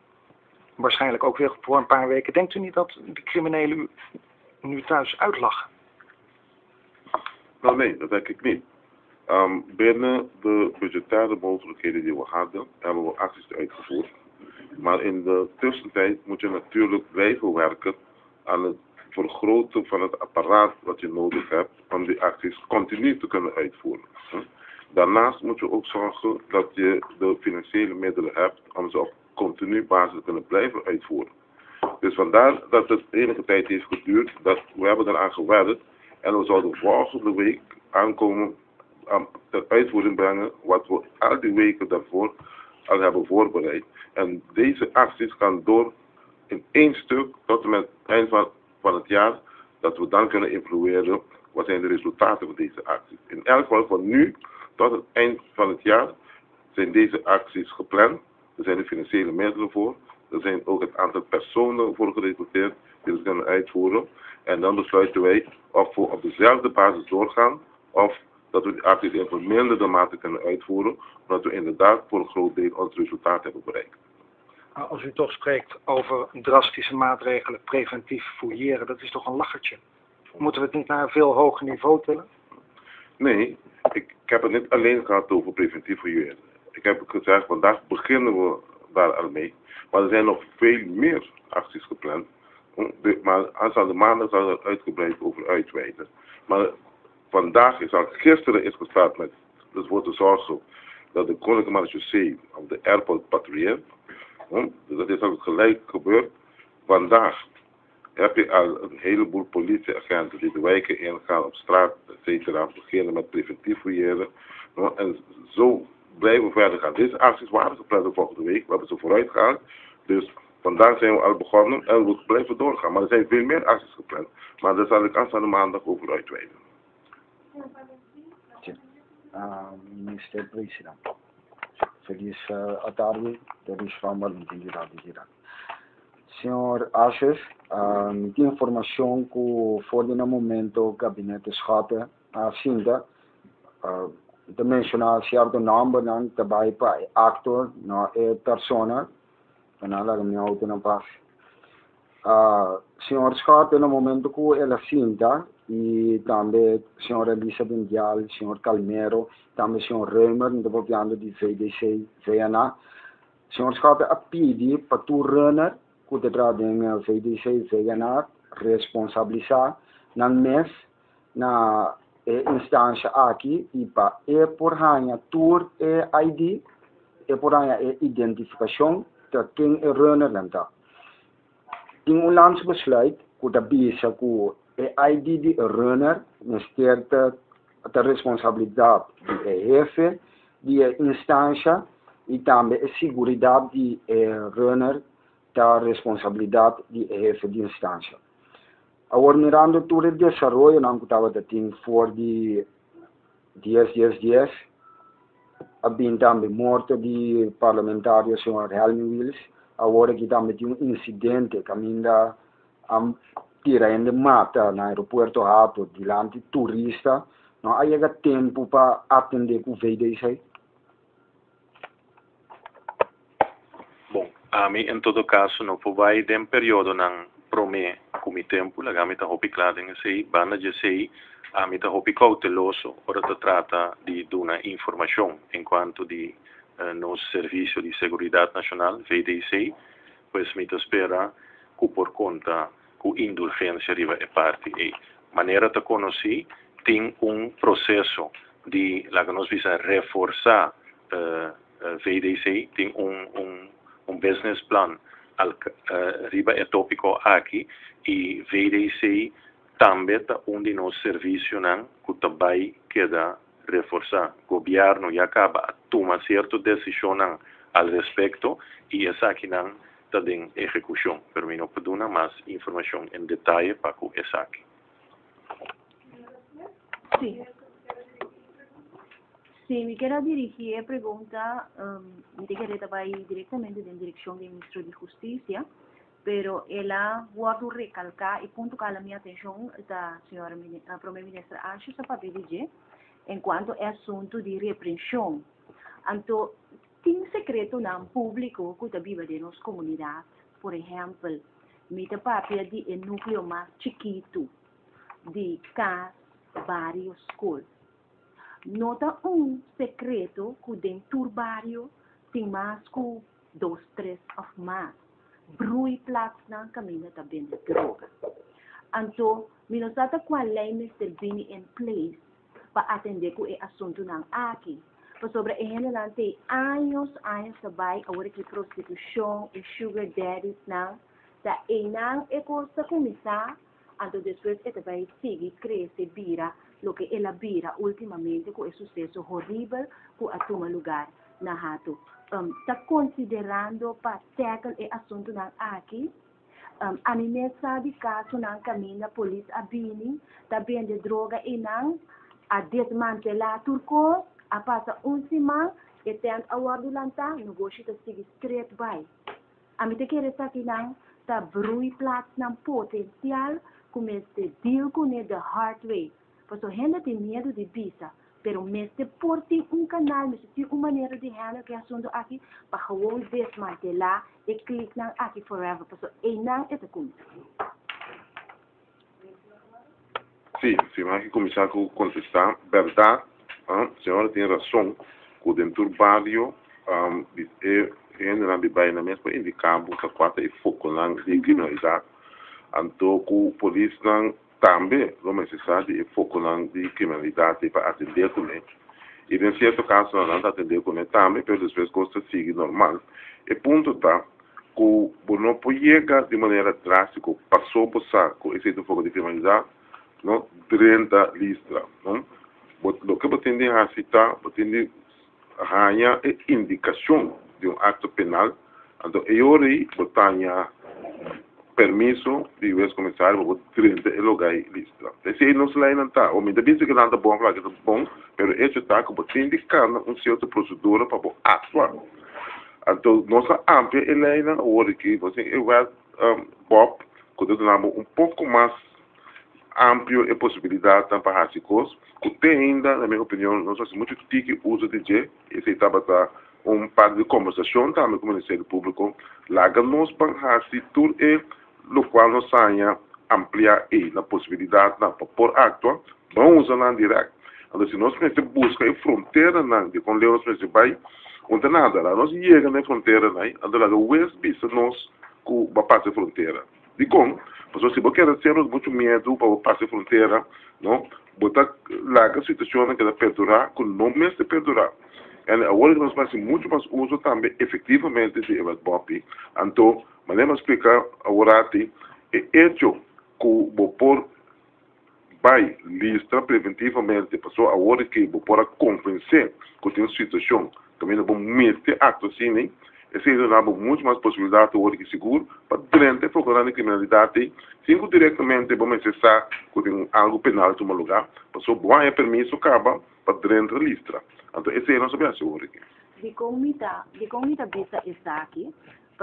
Waarschijnlijk ook weer voor een paar weken. Denkt u niet dat de criminelen u nu thuis uitlachen? Nou nee, dat denk ik niet. Binnen de budgettaire mogelijkheden die we hadden, hebben we acties uitgevoerd. Maar in de tussentijd moet je natuurlijk blijven werken aan het vergroten van het apparaat wat je nodig hebt om die acties continu te kunnen uitvoeren. Daarnaast moet je ook zorgen dat je de financiële middelen hebt om ze op continu basis te kunnen blijven uitvoeren. Dus vandaar dat het enige tijd heeft geduurd, dat we hebben eraan gewerkt en we zouden volgende week aankomen ter uitvoering brengen wat we al die weken daarvoor al hebben voorbereid. En deze acties gaan door in één stuk tot en met het eind van het jaar, dat we dan kunnen evalueren wat zijn de resultaten van deze acties. In elk geval van nu tot het eind van het jaar zijn deze acties gepland. Er zijn de financiële middelen voor. Er zijn ook het aantal personen voor gerecruiteerd die ze kunnen uitvoeren. En dan besluiten wij of we op dezelfde basis doorgaan of dat we die acties in verminderde mate kunnen uitvoeren, omdat we inderdaad voor een groot deel ons resultaat hebben bereikt. Als u toch spreekt over drastische maatregelen, preventief fouilleren, dat is toch een lachertje? Moeten we het niet naar een veel hoger niveau tillen? Nee, ik heb het niet alleen gehad over preventief fouilleren. Ik heb gezegd, vandaag beginnen we daar al mee. Maar er zijn nog veel meer acties gepland. Maar aanstaande maanden zal er uitgebreid over uitweiden. Maar vandaag gisteren is gestart met dus voor te zorgen dat de Koninklijke Marechaussee op de airport patrolleert. Dus dat is al gelijk gebeurd. Vandaag heb je al een heleboel politieagenten die de wijken ingaan op straat, etc. Beginnen met preventief fouilleren. En zo blijven we verder gaan. Deze acties waren gepland volgende week. We hebben ze vooruit gehaald. Dus vandaag zijn we al begonnen en we blijven doorgaan. Maar er zijn veel meer acties gepland. Maar daar zal ik aanstaande maandag over uitweiden. Minister President. Feliz tarde, feliz Ramadan, Senhor Ashes, de informação que for no momento o gabinete escata assinta, de mencionar certo nome, não também para actor, não é persona, não lá minha auto não passa. Senhor escata no momento que ela assinta e também senhor Elizabeth Dial, senhor Calmero, também senhor Reumer, devolvendo de VDC, VNA. Senhor escata a pedir para tu runner que te tradem a VDC, VNA, responsabilizar na mes na instância aqui e para por hanha tour ID por hanha identificação de quem é runner lanta. Tem landsbesluit que da bisa que ID de runner nesteert de responsabilidade de jefe de instância e também a segurança de runner da responsabilidade de jefe de instância. Agora mirando todo o desenvolvimento não que estava tem for de 10 havia também morte de parlamentário senhor Helmi Wills. Agora que também tem incidente que ainda tirando mata no aeroporto Hato diante turista, não há tempo para atender com o VDC. Bom, a mim em todo caso não vai de um período não promete como tempo, a mim está hopi claro em sei, banda de sei, a mim está hopi cauteloso, ora se trata de uma informação enquanto de nosso serviço de segurança nacional, VDC, pois me espera que por conta que indulgência arriva é parte e maneira de conhecer tem processo de lá que nós visa reforçar VDC tem business plan arriba é tópico aqui e VDC também está de nosso serviço não que também queda reforçar. O governo já acaba a tomar certa decisão ao respeito e essa aqui não está em execução. Pero não pode dar mais informação em detalhe para que essa aqui. Sim, me quero dirigir a pergunta, me quero trabalhar diretamente na direção do Ministro de Justiça, pero ela guardo recalcar e ponto que a minha atenção da senhora Primeira-Ministra Ashes para pedir enquanto é assunto de repreensão. Então, tem secreto não público que está viva de nossa comunidade. Por exemplo, me dá papel de núcleo mais chiquito de casa, barrio, escola. Nota secreto que dentro do barrio tem mais que 2, 3 ou mais. Brui plats na caminho também de droga. Então, me não sabe qual lei me servir em place para atender com o assunto não aqui. Sobre em general tem anos também agora que prostituição e sugar daddies não da não é coisa começar então depois é também seguir crescer vira lo que ela vira ultimamente com o sucesso horrível que a toma lugar na rato está considerando para tackle o assunto não aqui a minha sabe caso não caminha polícia abini também de droga e não a desmantelar turco a passa semana e tem a guarda lanta negócio está seguir straight by a mim te quer aqui não tá brui plats não potencial comece deal com ele the hard way porque ainda tem medo de visa pero mestre por ti canal mestre tem uma maneira de handle que assunto aqui para gewoon desmantelar e clique não aqui forever porque não é como Sim, mas que começar com contestar, verdade, a senhora tem razão, que dentro do barrio, generalmente vai na mesma indicar que quatro é foco na criminalidade, então que o polícia também não é necessário é foco na criminalidade para atender com ele. E em certo caso não atender com ele também, pero às vezes coisa sigue normal. E ponto tá, que não chega de maneira drástica, passou por saco, esse é o fogo de criminalidade, não, 30 listas, não? O que você tem a citar, você tem a indicação de acto penal, então, eu aí, você permisso de o ex-comissário para 30 lugar lista. Esse aí não se lê não está. O me deve que não está bom, claro que está bom, mas isso está como você indicando uma certa procedura para atuar. Então, nossa ampla Helena, hoje que você vai Bob, quando nós pouco mais amplo a possibilidade para fazer coisas, que tem ainda, na minha opinião, nós fazemos muito que uso de G, esse estava parte de conversação também com o Ministério Público, lá que nós vamos fazer tudo lo qual nós saia ampliar a possibilidade para por acto, vamos usar direto. Então, se nós busca a fronteira de com Leões principais, onde nada, nós chegamos na fronteira, onde lá o West bisa nós que vai passar a fronteira. De como? Porque se você quer ter muito medo para passar a fronteira, não, botar lá a situação que vai perdurar, que não mesmo perdurar. E agora nós fazemos muito mais uso também efetivamente de Evasbop. Então, podemos explicar agora que é hecho que o por vai listar preventivamente pessoa agora que o por convencer que tem situação também não vamos meter ato assim, esse é muito mais possibilidade agora que seguro para durante procurar a criminalidade, sem que diretamente vamos acessar que tem algo penal em um lugar, pessoa vai permisso acaba para durante a lista. Então, esse é o nosso objetivo aqui. De comunidade bisa está aqui,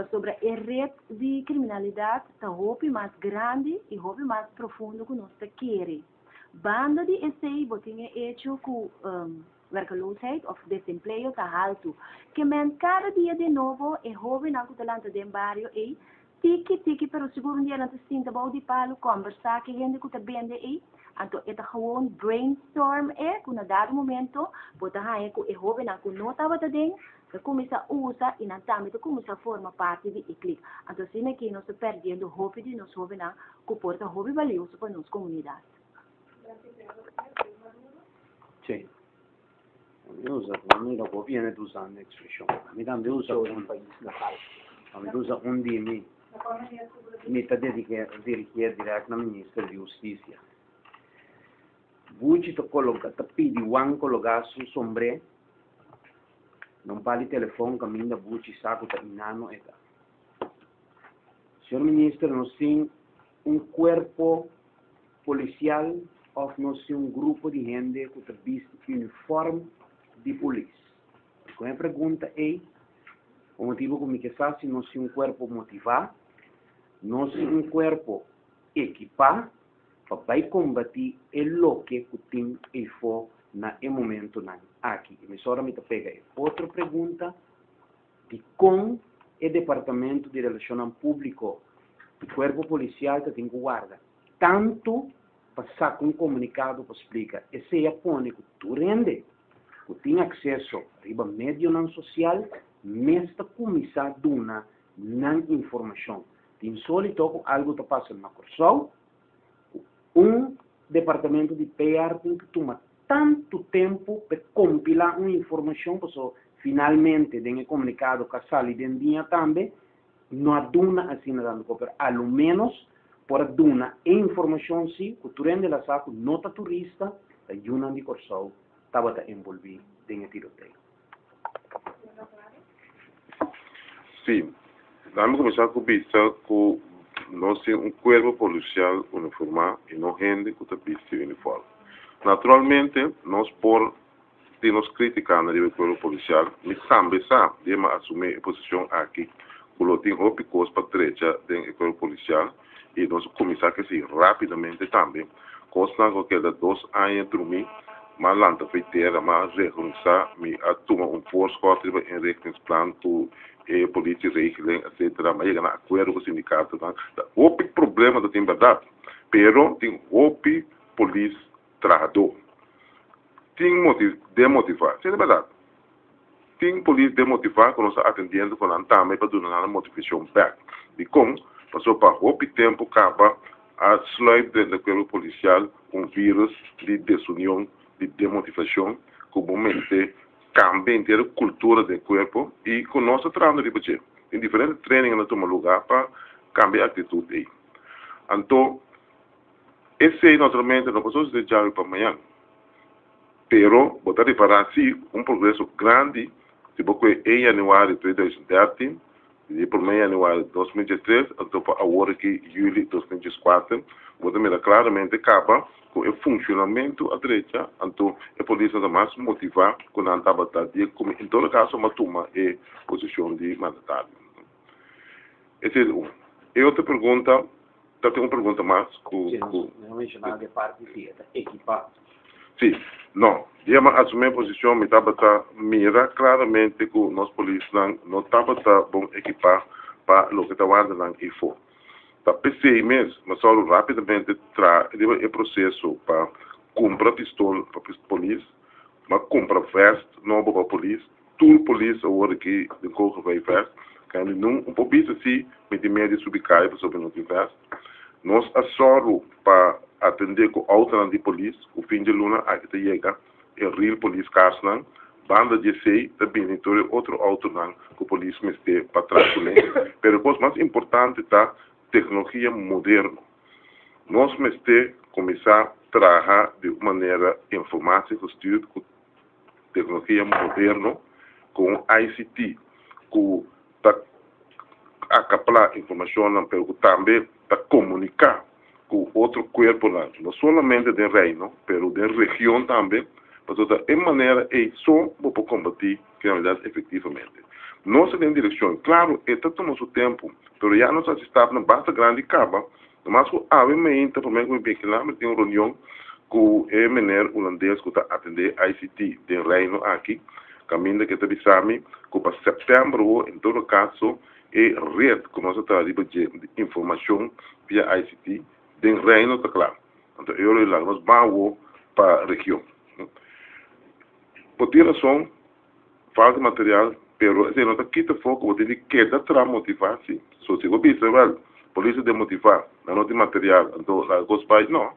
sobre a rede de criminalidade, está hobby mais grande e hobby mais profundo que nós queremos. Banda de essay, botinha hecho com werkloosheid of desempleo está alto. Que men cada dia de novo é hobby na cutelanta de barrio e tiki, pero seguro um dia não te sinta bom de palo, conversar que gente que está bem de aí. Então, é gewoon brainstorm que na dado momento, bota aí que é hobby na que não estava dentro, que começa a usar e na também que começa a formar parte de clique. Então, se não que nós perdendo o hobby de nós hobby na que porta hobby valioso para nossa comunidade. Sim. Usa, quando o governo usa a expressão, me também usa um país natal, me usa dime, me está dedicado direto na ministra de Justiça. Buji to coloca, te pedi wan colocar su sombre, não vale telefone caminho da Buji saco ta inano eta. Senhor ministro, nós temos corpo policial ou nós temos grupo de gente que veste uniforme de polícia. A minha pergunta é, o motivo como que se nós temos corpo motivado, nós temos corpo equipado, para combater o que tem e for na momento não aqui. E me só me pega outra pergunta de como o departamento de relacionamento público, o corpo policial que tem guarda tanto passar com comunicado para explicar esse é pone que tu rende, que tem acesso a médio não social, mesmo começar a dar não informação. Tem solito algo que passa na Corsol. Departamento de PR tem que tomar tanto tempo para compilar uma informação, para finalmente tem comunicado que a sala de dia também, não há duna assim dando cooperar, ao menos por duna informação sim, que tu rende la saco, nota turista, a Yunan de Corsol, estava envolvido em tiroteio. Sim, vamos começar com que nós temos corpo policial uniformado e não gente que está vestido uniforme. Naturalmente, nós por nos criticar no corpo policial, mas também devemos assumir a posição aqui, que nós temos opicos para direita do corpo policial e nós começar a ser rapidamente também. Costa que da 2 anos para mim, mas lanta feiteira, mas reconhecer, me atuma força coativa em reconhecimento plan política, regelingen, etc. Mas chega na acordo com o sindicato. O problema da tem verdade, pero tem outro polícia trabalhador. Tem demotivar, isso é verdade. Tem polícia demotivar quando nós atendendo com a também para dar uma motivação back. De como passou para outro tempo acaba a sluit do corpo policial com vírus de desunião, de demotivação, que o momento cambia inteira a cultura do corpo e com nosso trabalho de budget. Tem diferentes trainingen na tomar lugar para cambiar atitude aí. Então, esse naturalmente não posso ser já para amanhã. Pero, botar de parar assim, progresso grande, tipo que em janeiro de 2013, e por meio de janeiro de 2013, então para agora que julho de 2014, botar me claramente acaba com o funcionamento à direita, então a polícia mais motivar com a antabatada, como em todo caso, uma toma e posição de mandatário. Esse é um. E outra pergunta, tem uma pergunta mais. Não mencionar de parte de equipar. Sim, não. Digamos, assumir a posição, me estava mira claramente que nós polícia não estava bom equipar para o que está guardando e for. Tá pensei mesmo, mas só rapidamente traz o processo para comprar pistola para a polícia, mas comprar veste novo para a polícia, tudo polícia agora que de corpo vai veste, que não um pouco assim, me tem medo de subir para sobre não tem veste. Nós assoro para atender com a outra de polícia, o fim de luna a que chega, o real police cars não, banda de sei, também então outro auto não, que o polícia me esteja para trás do lente. Mas a coisa mais importante está tecnologia moderna. Nós me esteja começar a trabalhar de maneira informática, estudo com tecnologia moderna, com ICT, com acaplar informação, mas também para comunicar com outro corpo, não somente do reino, mas da região também, para de maneira é só para combater a criminalidade efetivamente. Nós temos direção, claro, está tomando o tempo, mas já nós estamos na base grande caba, mas o obviamente, por meio de tem uma reunião com o menino holandês que está atendendo a ICT do reino aqui, caminho que está bisami, que para setembro, em todo caso, e rede que nós estamos de informação via ICT, do reino está claro. Então, eu nós vamos para a região. Por ter razão, falta de material, mas se não está quita foco, você tem que dar motivar-se. Se você observar, polícia de motivar, não tem material, então, lá os pais não.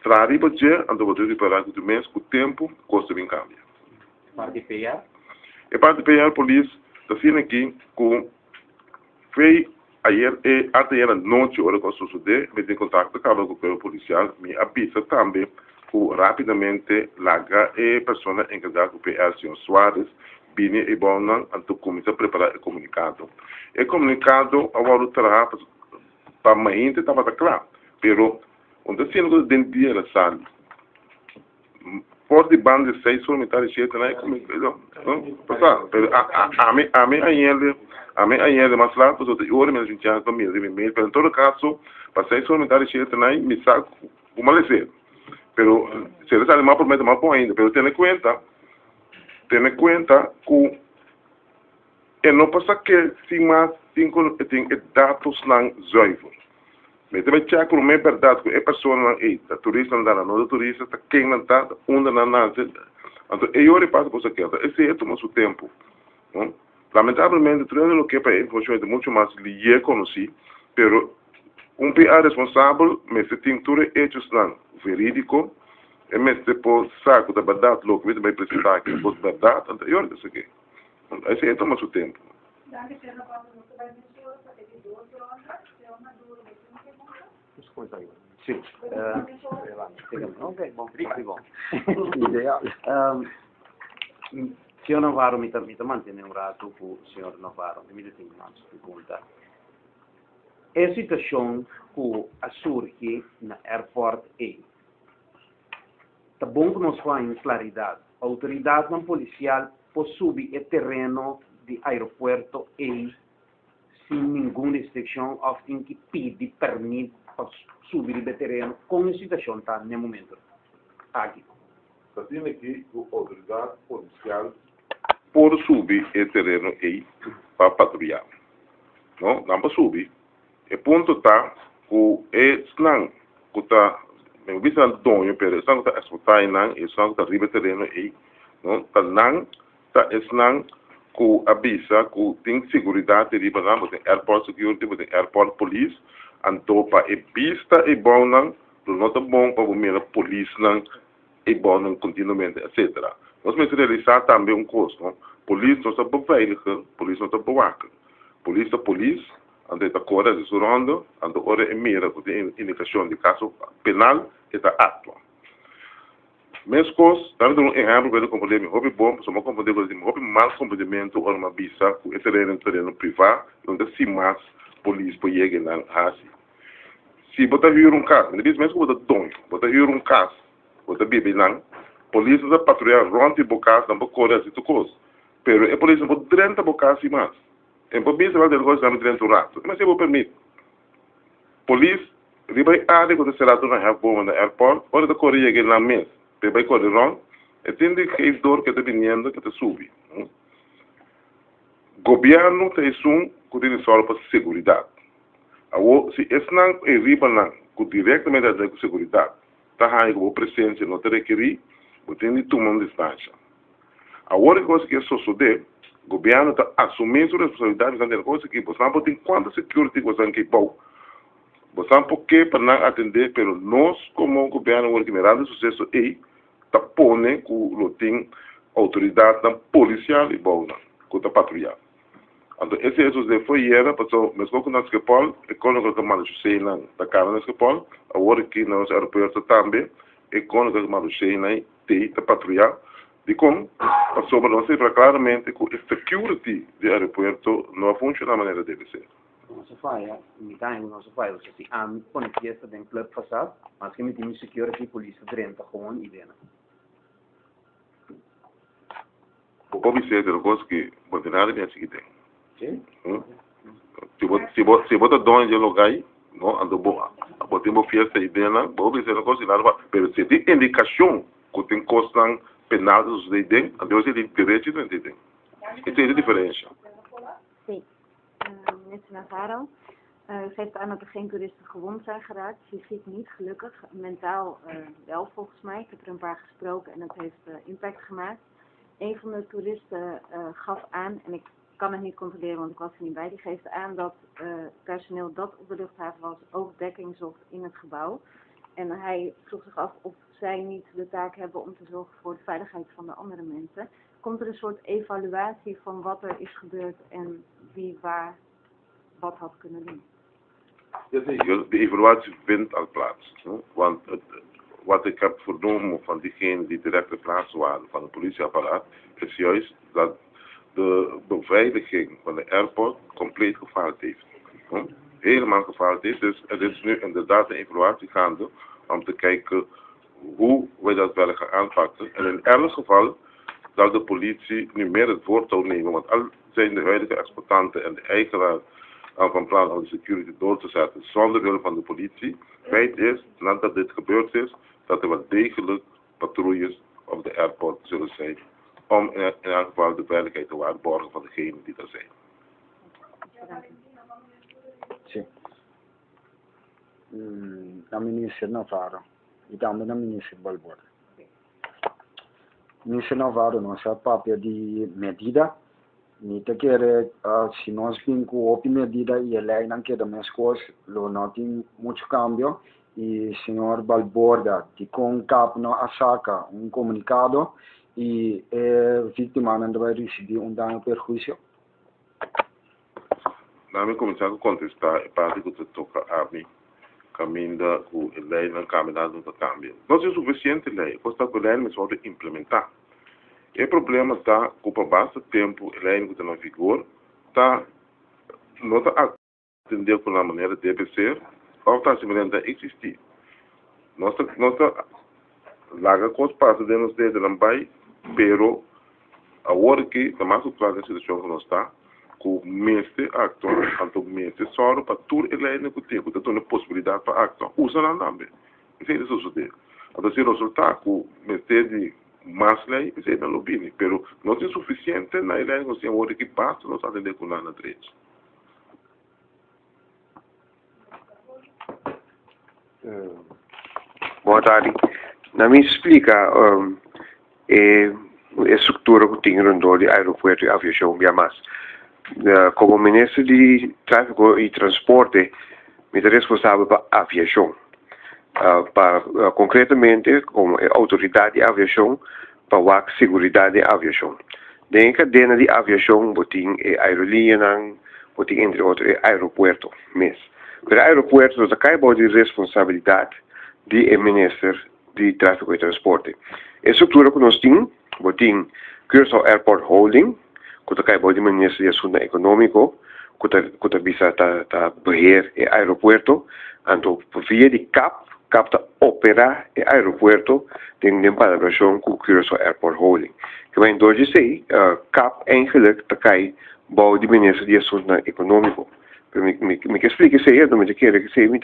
Trazer para dizer, então, você tem que parar com o mês, com o tempo, custa bem cambia. Parte de PR? E parte de PR, polícia, está sendo aqui com foi ayer e até a noite, hora que eu sucedeu, me tem contato com o corpo policial, me avisa também que rapidamente larga a pessoa encarregada do PR, Sr. Soares, vine e bom, então começa a preparar o comunicado. O comunicado, agora trabalha para amanhã, estava claro, mas onde se não tem dia da sala, por de banda de 6 militares cheios, não é comunicado, não? A mim ainda mais lá, porque eu olho minha gente já me mas em todo caso, para 6 militares cheios, não é me saco como lezer. Pero se eles animar por meio mais bom ainda, pero tenha em conta que não passa que se mais tem dados não zuiver. Mas também tinha que é verdade que a pessoa não é a turista não é turista, está quem não está, onde não está. Então, eu repasso por isso aqui, esse é o seu tempo. Lamentavelmente, tudo o que é informação é muito mais lié conheci, pero PA responsável, mas se tem tudo hechos não verídico, e mas depois saco da verdade, lo que vai apresentar que é verdade, então eu disse aqui. Esse é o seu tempo. Sim. Ok, bom. Ideal. Senhor Navarro, me mantém um rato com o senhor Navarro, me tem uma pergunta. É a situação que surge na aeroporto é. Tá bom que nós falamos claridade. A autoridade não policial pode subir o terreno do aeroporto e sem nenhuma restrição, ou tem que pedir permissão para subir o terreno. Como a situação está no momento? Aqui. Está sendo aqui a autoridade policial por subir o terreno aí para patrulhar. Não para subir. O ponto está que é snang, que está me visa donho, pero snang está exportar nang, e snang está riba terreno aí, não está nang está snang que avisa que tem segurança riba nang, tem airport security, tem airport police, então para a pista é bom nang, não está bom para o police nang é bom nang continuamente, etc. Nós vamos realizar também coisa, não? Polícia não está beveiligen, polícia não está bewaken. Polícia, ante a cora de surrondo, ante ora e mira com indicação de caso penal e da atua. Mescos, dando um exemplo para compreender hobby bom, só uma compreender com hobby mal compreendimento ou uma bisa com esse terreno privado, onde se mais polícia pode chegar lá assim. Se botar vir caso, não diz mesmo que botar vir caso, botar bebê lá, polícia da patrulha ronde bocas, não pode correr assim tudo. Pero a polícia pode 30 bocas e mais. Em polícia vai ter coisa também 30 rato, mas se vou permitir. Polícia, ribai área quando será do na bom na airport, hora da correr chegar lá mesmo. Vai correr rond, e tem de que dor que está vindo que está subindo. Governo tem que tem só para segurança. Se esse não é riba não, que diretamente da segurança, está aí com a presença não te requerir, você tem de tomar uma distância. Agora que é só suceder, o governo está assumindo sua responsabilidade de coisa que você não pode quanta security você tem bom. Você não pode para não atender, mas nós como governo o general de sucesso aí tapone com tem autoridade policial e bom, com a patrulha. Então esse é foi era passou mesmo com nós que Paulo e com o que mais sei lá da cara nós que Paulo agora que nós aeroporto também e com o que mais sei lá tem a patrulha de como passou para nós para claramente que a security do aeroporto não funciona da maneira deve ser. Não se faz, não se faz. Você se am quando fiesta den club passado, mas que me tem security polícia dentro gewoon ideia. O que observa é coisa que pode nada bem assim que tem. Se você dá de lugar aí, não ando boa. Pode ter fiesta ideia lá, pode observar coisa que nada, mas se tem indicação que tem coisa penal dos dedos, então você tem direito de entender. Isso é a diferença. Sim. Meneer Navarro, u geeft aan dat er geen toeristen gewond zijn geraakt. Fysiek niet, gelukkig. Mentaal wel volgens mij. Ik heb er een paar gesproken en dat heeft impact gemaakt. Een van de toeristen gaf aan, en ik kan het niet controleren want ik was er niet bij, die geeft aan dat personeel dat op de luchthaven was ook dekking zocht in het gebouw. En hij vroeg zich af of zij niet de taak hebben om te zorgen voor de veiligheid van de andere mensen. Komt er een soort evaluatie van wat er is gebeurd en wie waar wat had kunnen doen? De evaluatie vindt al plaats. Want wat ik heb vernomen van diegenen die direct geplaatst waren van het politieapparaat, is juist dat de beveiliging van de airport compleet gefaald heeft. Helemaal gefaald heeft. Dus er is nu inderdaad een evaluatie gaande om te kijken hoe wij dat wel gaan aanpakken. En in elk geval zal de politie nu meer het voortouw nemen, want al zijn de huidige exploitanten en de eigenaar van plan om de security door te zetten zonder hulp van de politie. Feit is, nadat dit gebeurd is, dat er wel degelijk patrouilles op de airport zullen zijn om in elk geval de veiligheid te waarborgen van degenen die er zijn. Sim. A ministra Navarro e também a ministra Balbora. Ministra Navarro, nossa papel de medida, não te quer se nós vimos com medida e ela não quer mais coisas, não tem muito cambio. E o senhor Balborda, que com capo não saca comunicado e a vítima não vai receber dano perjuízo. Na minha começar a contestar, é parte que você toca a mim, caminha com a lei não caminha do cambio. Não é suficiente a lei, custa que a lei mas pode implementar. O problema está que por bastante tempo a lei que está na vigor não está atendendo com a maneira que deve ser, ou está simplesmente a existir. Nossa larga coisa passa de nós desde Lambai, pero agora que está mais claro a situação que nós está, com o mestre actor, tanto o mestre só para tudo a lei que tem, que tem uma possibilidade para actor, usa na nome. Isso é isso que então se resultar com o mestre de mais lei, isso é na lobby, pero não é suficiente na lei que nós temos agora que passa, nós atendemos com na direita. Boa tarde. Na me explica a estrutura que tem rondou de aeroporto e aviação via mais. Como ministro de tráfego e transporte, me é responsável para a aviação. Concretamente, como autoridade de aviação, para a segurança de aviação. Dentro da cadena de aviação, tem aerolínea, porque entre outro aeroporto mesmo. Pero aeroporto nós acaba de responsabilidade de minister de tráfego e transporte. A estrutura que nós temos, botin Curaçao Airport Holding, que acaba de minister de assunto econômico, que bisa ta beheer e aeroporto, então via de CAP ta opera e aeroporto tem de colaboração com Curaçao Airport Holding. Que vai então dizer, CAP eigenlijk ta cai bouw de minister de assunto econômico. Me explica isso aí, não me quer que sei, me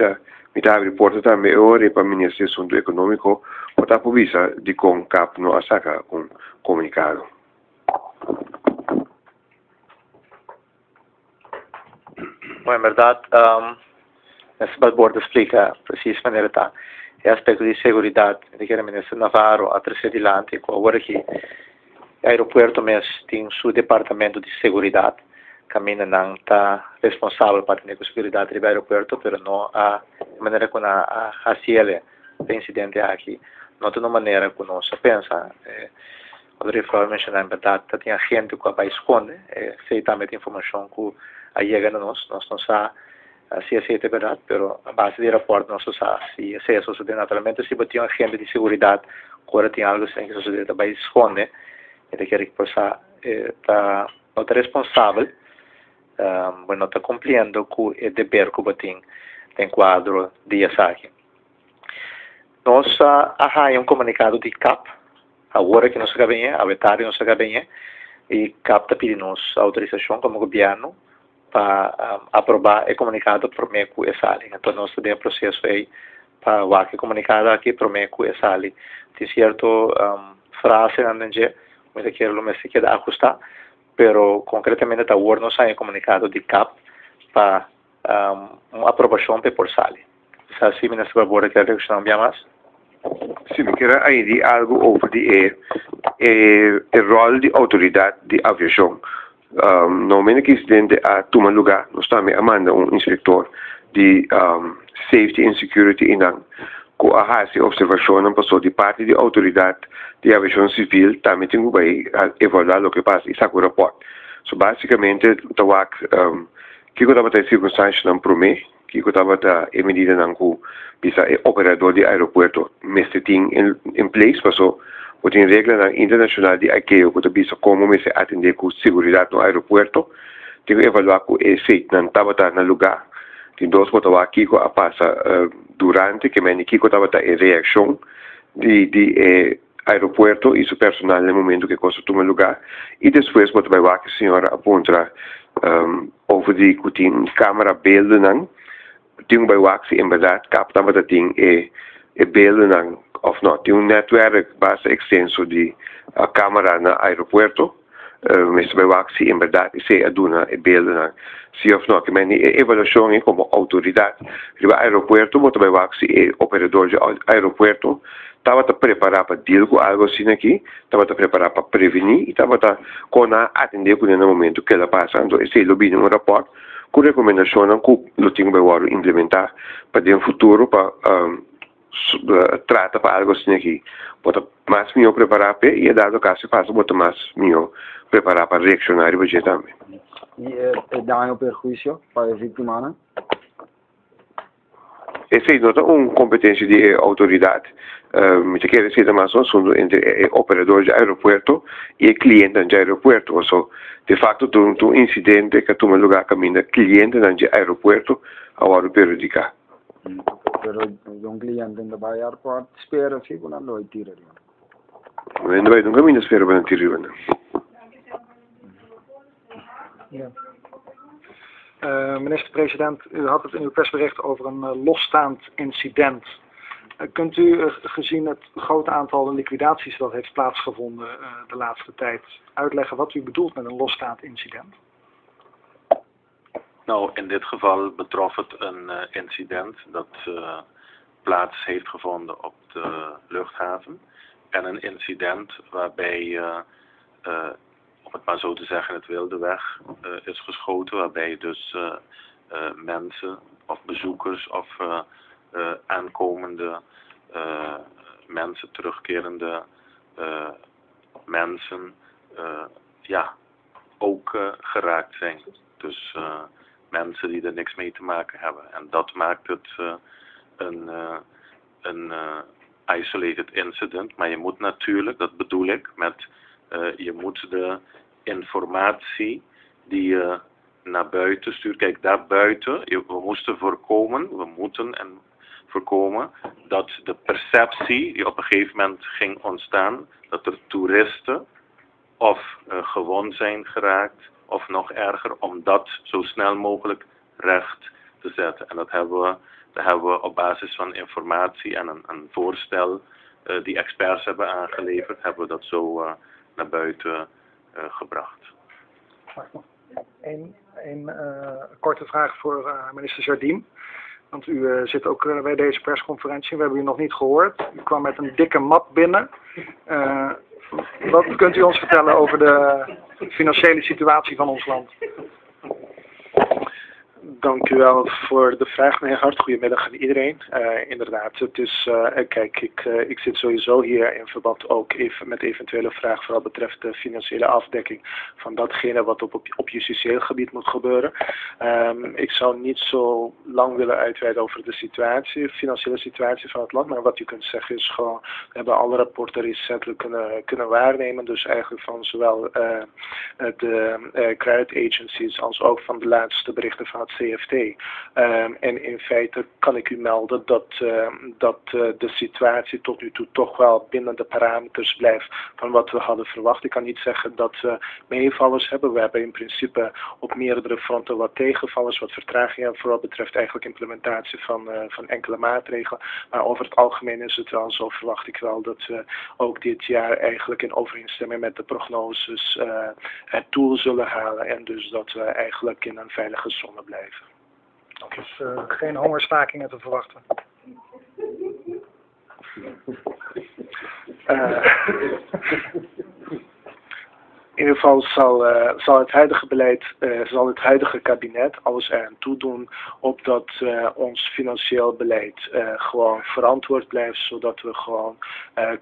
abre porta também ora para ministro de assunto econômico, ou tá por visa de com CAP no asaca comunicado. Bom, em verdade, esse balbordo explica precisamente maneira tá. É aspecto de segurança, de que o ministro Navarro a trazer adiante, com agora que o aeroporto mesmo tem seu departamento de segurança, caminha não está responsável para ter segurança do aeroporto, mas não a maneira como a CL o incidente aqui, não tem uma maneira que nós pensa. Poderia falar mencionar em verdade, tem gente que vai esconder, sei também a informação que a chega a nós não sabe se é verdade, mas a base de reporte não sabe se é suceder naturalmente, se tem gente de segurança, agora tem algo assim que suceder, vai esconder, e de que possa está não está responsável, não está cumprindo com o dever que tem quadro de aqui. Nós há um comunicado de CAP, agora que não se bem, a vetário não se bem, e CAP está pedindo autorização como governo para aprovar o comunicado por meio que é sali. Então nós temos um processo aí para o comunicado aqui por meio que é sali. Tem certo frase não é, mas aqui o mesmo que dá ajustar, pero concretamente está agora nós temos um comunicado de CAP para uma aprovação por sali. Assim, ministro Barbosa, quer reaccionar bem mais? Sim, me quero aí algo over o rol de autoridade de aviação. No momento que incidente toma lugar, nós também amanda inspector de safety and security com a fase observação não passou de parte de autoridade de aviação civil, também tem que evaluar o que passa e sacar o rapport. So basicamente, que eu estava circunstâncias não promete, que eu estava em medida não com bisa operador de aeroporto, mas tem em place, passou tem regra internacional de ICAO que bisa como se atender com segurança no aeroporto, tem que evaluar com esse não estava no lugar, tem dois que estava aqui que passa durante que me que estava em reação de aeroporto e seu personal no momento que coisa toma lugar e depois pode vai que a senhora aponta over de que tem câmera beelden não tem vai que em verdade captava tem beelden não of not tem netwerk base extenso de câmera no aeroporto mas vai que em verdade se aduna beelden não se of not que me evaluação como autoridade do aeroporto pode vai que operador de aeroporto estava a preparar para deal com algo assim aqui, estava a preparar para prevenir e estava a atender com no momento que ela passa. Então, esse é o rapport com recomendação que o time vai implementar para o futuro para tratar para algo assim aqui. Bota mais melhor preparar para e dado caso passa bota mais melhor preparar para reaccionar e budget também. E dá perjuízo para a vítima? Essa é uma competência de autoridade. Me quer dizer mais um assunto entre operador de aeroporto e cliente de aeroporto. Então, de facto, durante um incidente que toma lugar caminho cliente de aeroporto a hora periódica. Pero um cliente ainda vai ao aeroporto espera assim quando a noite tira. Ainda vai um caminho espera para tirar. Minister-president, u had het in uw persbericht over een losstaand incident. Kunt u, gezien het grote aantal liquidaties dat heeft plaatsgevonden de laatste tijd, uitleggen wat u bedoelt met een losstaand incident? Nou, in dit geval betrof het een incident dat plaats heeft gevonden op de luchthaven. En een incident waarbij om het maar zo te zeggen, het wilde weg is geschoten, waarbij dus mensen of bezoekers of aankomende mensen, terugkerende mensen, ja, ook geraakt zijn. Dus mensen die er niks mee te maken hebben. En dat maakt het een isolated incident. Maar je moet natuurlijk, dat bedoel ik, je moet de informatie die je naar buiten stuurt. Kijk, daarbuiten, we moeten voorkomen dat de perceptie die op een gegeven moment ging ontstaan, dat er toeristen of gewond zijn geraakt, of nog erger, om dat zo snel mogelijk recht te zetten. En dat hebben we op basis van informatie en een voorstel die experts hebben aangeleverd, hebben we dat zo naar buiten gebracht. Een korte vraag voor minister Jardim. Want u zit ook bij deze persconferentie. We hebben u nog niet gehoord. U kwam met een dikke map binnen. Wat kunt u ons vertellen over de financiële situatie van ons land? Dank u wel voor de vraag, meneer Hart. Goedemiddag aan iedereen. Inderdaad, het is, kijk, ik zit sowieso hier in verband ook even met eventuele vragen vooral betreft de financiële afdekking van datgene wat op justitieel gebied moet gebeuren. Ik zou niet zo lang willen uitweiden over de financiële situatie van het land, maar wat u kunt zeggen is gewoon, we hebben alle rapporten recentelijk kunnen waarnemen, dus eigenlijk van zowel de credit agencies als ook van de laatste berichten van het CFT. En in feite kan ik u melden dat de situatie tot nu toe toch wel binnen de parameters blijft van wat we hadden verwacht. Ik kan niet zeggen dat we meevallers hebben. We hebben in principe op meerdere fronten wat tegenvallers, wat vertragingen, vooral betreft eigenlijk implementatie van enkele maatregelen. Maar over het algemeen is het wel zo, verwacht ik wel, dat we ook dit jaar eigenlijk in overeenstemming met de prognoses het doel zullen halen. En dus dat we eigenlijk in een veilige zone blijven. Dus geen hongerstakingen te verwachten. In ieder geval zal het huidige beleid, zal het huidige kabinet alles eraan toedoen opdat ons financieel beleid gewoon verantwoord blijft, zodat we gewoon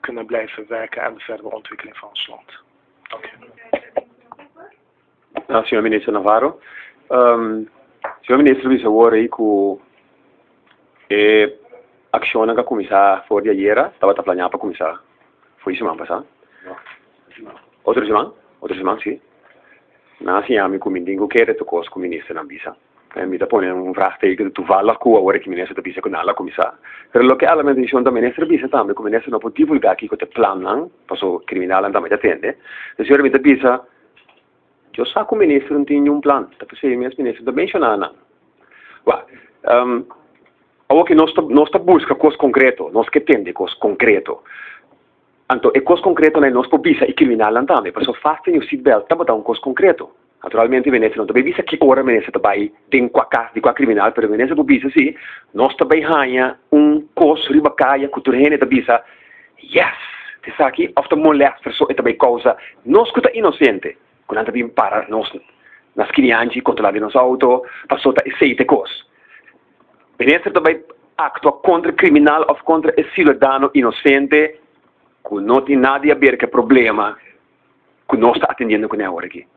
kunnen blijven werken aan de verdere ontwikkeling van ons land. Dank u. Nou, signor Ministro Navarro. Signor Ministro, vi vorrei che azione che cominciare fuori ieri, stava planeando per cominciare. Foi semana passada? Outra semana, sì. Na siamo come dico che era tocco con ministro Nambisa. Mi da pone un vraagteken toevallig hoe ora che ministro Nambisa con alla commissar. Per lo che alla mente diciamo da ministro Nambisa tambe come ministro non può divulgare che te planan, passo criminale andare a tende. Se signor Nambisa eu sa com o ministro não tinha um plano, tá pensei mesmo ministro da mencionar. Algo que nós busca coisa concreto, nós que tende coisa concreto. Então, é coisa concreto nós pobisa e criminal também, para só fazer o seatbelt, tá botar coisa concreto. Naturalmente, o ministro não também visa que hora o ministro também tem com a casa de com a criminal, pero o ministro pobisa sim, nós também ganha coisa ribacaia, que o turrene também visa, yes, te sa aqui, of de molester, so é também causa, nós que tá inocente. Quando abbiamo imparato nas crianças, controllare nos auto, passou a seite coisas. Ministro também atua contra criminal ou contra cidadão inocente, que não tem nada a ver com o problema que nós estamos atendendo com a hora aqui.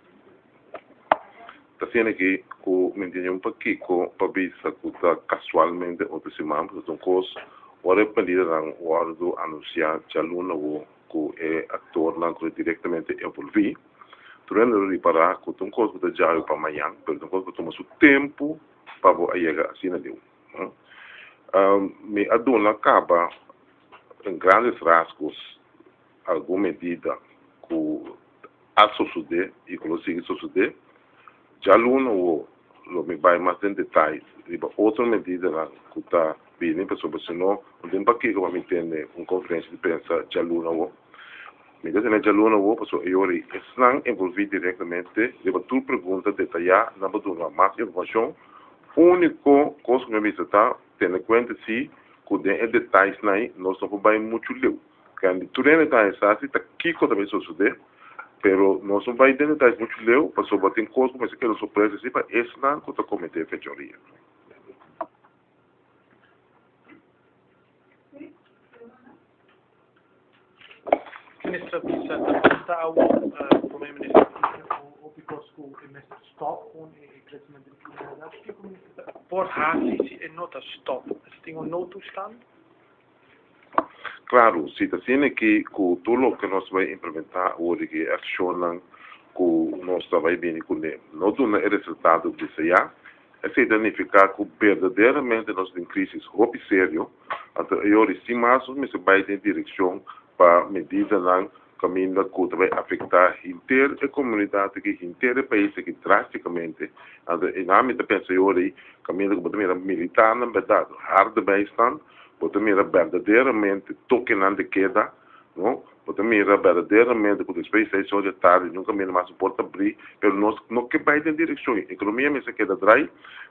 Está sendo que o menino pouquinho para ver se está casualmente outra semana, então coisa, hora pedida hora do anunciar que aluno que é ator não diretamente envolvido. Turendo reparar que tem coisa que já é para amanhã, mas tem coisa que toma seu tempo para chegar assim na deu. Me aduna acaba em grandes rasgos alguma medida que a suceder e que consiga suceder. Já aluno lo me vai mais em detalhes, riba outra medida que está bem, pessoal, senão não tem para que eu me entender uma conferência de imprensa já aluno me dice nel giallo nuovo posso iori esnan envolvido direttamente le tu pergunta dettagliata na baduna mais informação único coisa que me visita tendo em conta se que den detalhes nai nós não vai muito leu quando tu nem tá essa tá que coisa vai suceder pero nós não vai ter detalhes muito leu passou bater coisa mas que é surpresa se para esnan que tá cometer fechoria. Minister Bisa, está o primeiro-ministro, o Picosco e ministro stop gewoon in crescimento de criminalidade. Por HCC e nota stop. Tem um noodtoestand. Claro, se está sendo que com tudo o que nós vamos implementar hoje, que acionam que nós trabalhamos bem com ele, não dá o resultado disso já, é se identificar que verdadeiramente nós temos crises roupa sério, então eu sim mais mas vai em direção para medidas na caminho que vai afetar inteira a comunidade, que inteira país que drasticamente, então em âmbito penso eu aí caminho que vai militar na verdade hard bastante, pode mirar verdadeiramente toque na de queda, não? Pode mirar verdadeiramente com respeito a de tarde, nunca menos mais importa abrir, mas nós não que vai em direção, a economia me se queda atrás,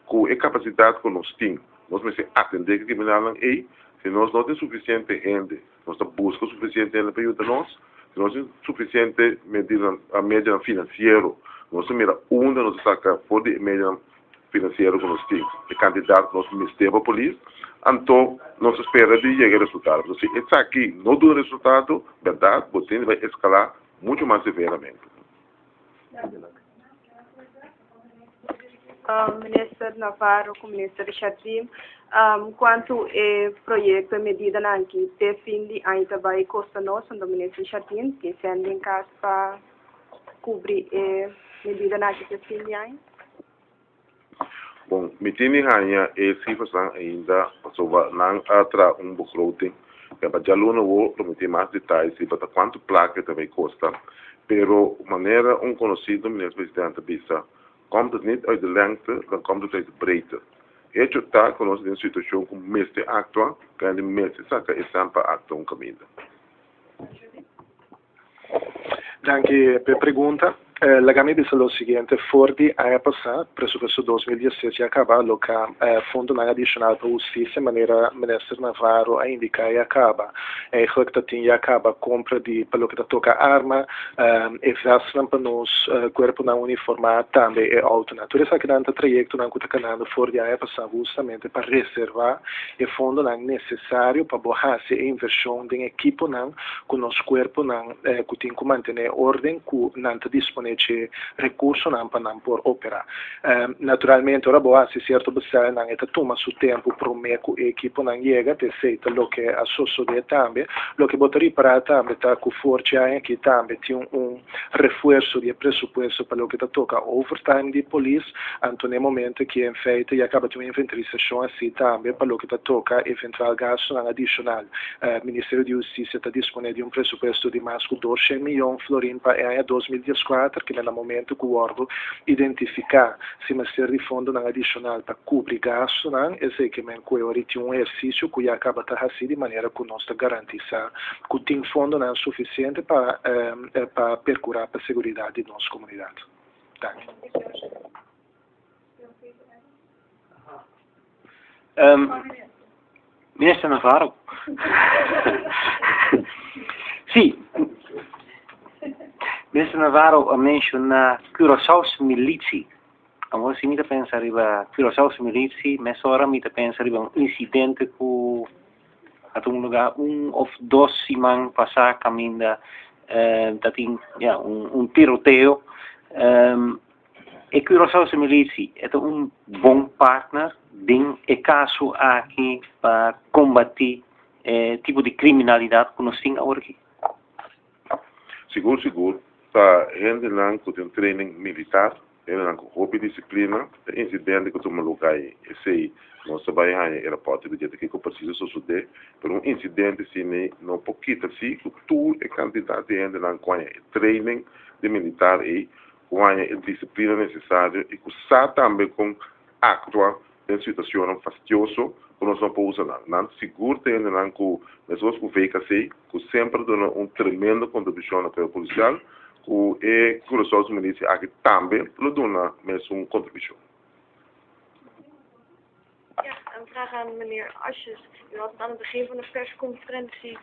com a capacidade que nós temos, nós me se atender que criminal aí, se nós não temos suficiente gente, nós buscamos suficiente gente para ajudar nós, se nós temos suficiente a média financeiro, nós mira onde nós saca fora de média financeiro que nós temos, o candidato nós ministério para a polícia, então nós espera de chegar a resultado. Então, se está aqui não dá resultado, verdade, você vai escalar muito mais severamente. Minister Navarro, com o Minister Jardim, quanto ao projeto medida na que até fim de ano vai custar nós, o Minister Jardim, que sendo em casa para cobrir medida na que até fim de ano? Bom, mitini hanya cifras ainda sobre não atra begroting. Que para já não vou prometer mais detalhes para quanto placa também custa. Pero maneira conhecido ministro presidente bisa, komt het niet uit de lengte, dan komt het uit de breedte. Het está com nós em situação como mestre actua, que é de mestre saca e sempre actua caminho. Danke per pergunta. La gamma dice lo siguiente, Fordi a passar, presupuesto 2017 acaba lo que Fundo Nacional para Justiça, maneira Minister Navarro a indicar e acaba. Eigenlijk dat tinha acaba compra de pelo que toca arma, e vestem para nos corpo na uniformado também é auto. Por isso que dentro trajecto não custa canando Fordi a passar justamente para reservar e fundo não necessário para borrar a inversão de equipo não com nos corpo não que tem que manter ordem que não está disponível recurso não para não por operar. Naturalmente ora boa se certo bastante não é toma seu tempo para o meio que a equipe não chega te feita lo que a sociedade também lo que botaria para também tá com forte aqui também tem reforço de pressuposto para lo que toca overtime de polícia então no momento que em feita e acaba de uma inventarização assim também para lo que toca eventual gasto adicional. Ministério de Justiça está disponível de pressuposto de mais de 200 milhões florins para 2014 que no momento que o órgão identificar se Ministério de Fundo não adicional para cobrir gasto não é que men que tem exercício que acaba de fazer de maneira que nós garantizar que tem fundo não suficiente para percurar para a segurança de nossa comunidade. Minister Navarro. Sim. Minister Navarro menciona Curaçao's militie. Agora se me pensa arriba Curaçao's militie, mas ora me pensa arriba incidente que a lugar of dois semanas passar caminho da tem tiroteio. E Curaçao's militie é bom partner em caso aqui para combater tipo de criminalidade que nós temos agora aqui. Seguro. Tá gente não que tem training militar, ele não com disciplina, incidente que toma lugar e sei nós trabalhamos em aeroporto de que precisa suceder, por incidente se não pouquinho assim que tu é candidato de gente não com training de militar e com a disciplina necessária e que sabe também com actuar em situação fastidiosa que nós não podemos usar. Não seguro tem não que pessoas que veem que sempre dão tremenda contribuição na policial que Curaçao's militie aqui também dão mesmo contribuição. Ja, een vraag aan meneer Asjes. U had het aan het begin van de persconferentie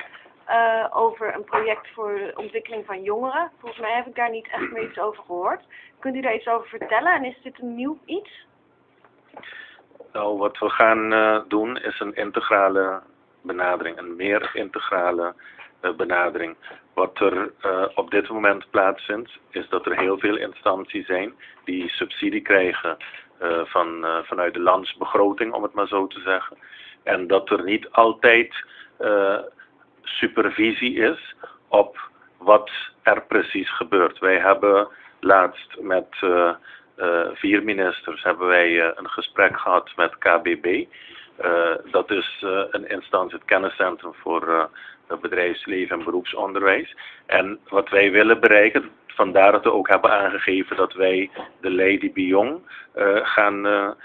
over een project voor de ontwikkeling van jongeren. Volgens mij heb ik daar niet echt meer iets over gehoord. Kunt u daar iets over vertellen en is dit een nieuw iets? Nou, wat we gaan doen is een integrale benadering, een meer integrale benadering. Wat er op dit moment plaatsvindt, is dat er heel veel instanties zijn die subsidie krijgen vanuit de landsbegroting, om het maar zo te zeggen. En dat er niet altijd supervisie is op wat er precies gebeurt. Wij hebben laatst met 4 ministers hebben wij een gesprek gehad met KBB. Dat is een instantie, het kenniscentrum voor bedrijfsleven en beroepsonderwijs. En wat wij willen bereiken, vandaar dat we ook hebben aangegeven dat wij de Lady Biong gaan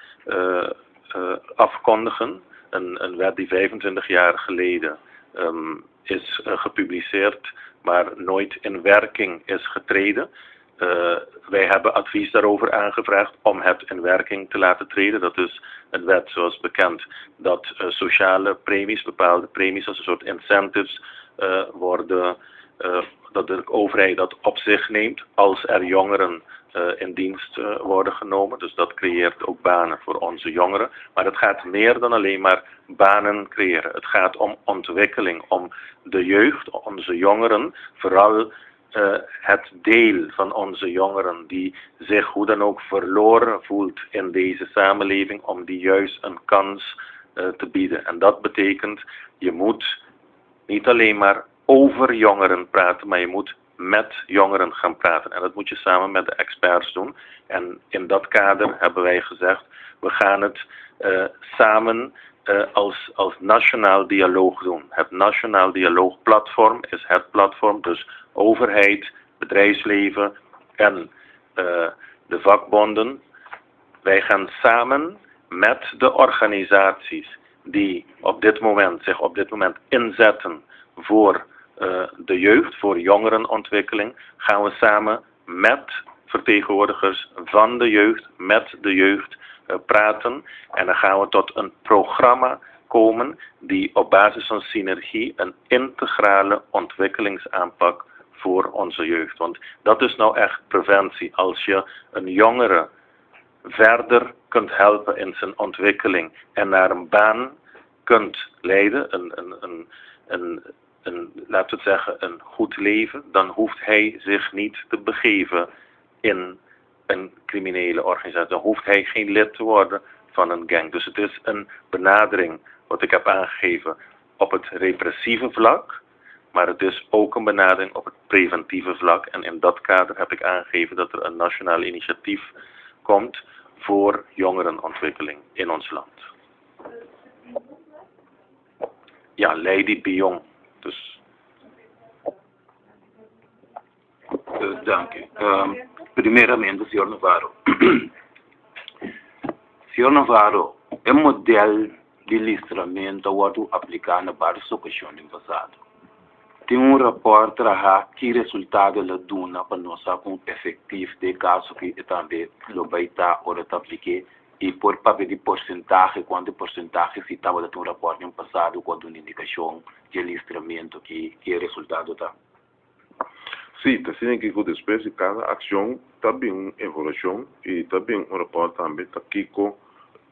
afkondigen. Een wet die 25 jaar geleden is gepubliceerd, maar nooit in werking is getreden. Wij hebben advies daarover aangevraagd om het in werking te laten treden. Dat is een wet, zoals bekend, dat sociale premies, bepaalde premies als een soort incentives worden, dat de overheid dat op zich neemt als er jongeren in dienst worden genomen. Dus dat creëert ook banen voor onze jongeren. Maar het gaat meer dan alleen maar banen creëren. Het gaat om ontwikkeling, om de jeugd, onze jongeren, vooral het deel van onze jongeren die zich hoe dan ook verloren voelt in deze samenleving, om die juist een kans te bieden. En dat betekent, je moet niet alleen maar over jongeren praten, maar je moet met jongeren gaan praten. En dat moet je samen met de experts doen. En in dat kader hebben wij gezegd, we gaan het samen als nationaal dialoog doen. Het nationaal dialoogplatform is het platform, dus overheid, bedrijfsleven en de vakbonden. Wij gaan samen met de organisaties die zich op dit moment inzetten voor de jeugd, voor jongerenontwikkeling, gaan we samen met vertegenwoordigers van de jeugd, met de jeugd praten. En dan gaan we tot een programma komen die op basis van synergie een integrale ontwikkelingsaanpak voor onze jeugd. Want dat is nou echt preventie. Als je een jongere verder kunt helpen in zijn ontwikkeling en naar een baan kunt leiden, laten we het zeggen, een goed leven, dan hoeft hij zich niet te begeven in een criminele organisatie. Dan hoeft hij geen lid te worden van een gang. Dus het is een benadering, wat ik heb aangegeven, op het repressieve vlak, maar het is ook een benadering op het preventieve vlak. En in dat kader heb ik aangegeven dat er een nationaal initiatief komt voor jongerenontwikkeling in ons land. Ja, Lady Biong. Dus. Dank u. Primeiramente, senhor Navarro. Senhor Navarro, o modelo de listramento wordt aplicado na várias ocasiões no passado. Tem rapport que resultado la duna para nós com efetivo de caso que também lo vai estar ora apliqué e por papel de porcentagem, quanto porcentagem se estava dando rapport no passado com uma indicação de listramento que resultado está. Sim, está sendo que com despejo cada ação também uma evolução e também rapport também está aqui com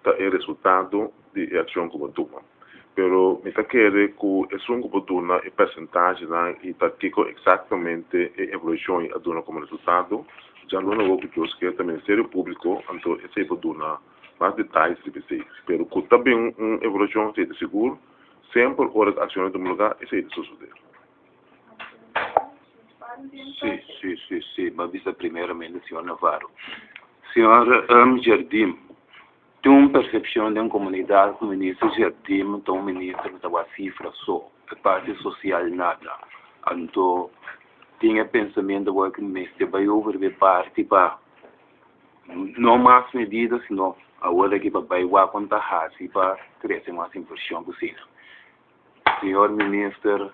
o resultado de ação como toma. Pero me está querendo que ação como toma e percentagem e está aqui com exatamente a evolução e a dona como resultado. Já não vou que os que também Ministério Público então esse dona mais detalhes de você. Pero que também uma evolução seja seguro sempre horas ações do lugar e seja suceder. Sim, mas isso primeiramente, senhor Navarro. Senhor Jardim, tem uma percepção de uma comunidade que o ministro Jardim, então o ministro estava cifra só, a parte social nada. Então, tinha pensamento que o ministro vai ouvir parte para não mais medidas, senão a hora que vai contar para crescer mais inversão possível. Senhor ministro,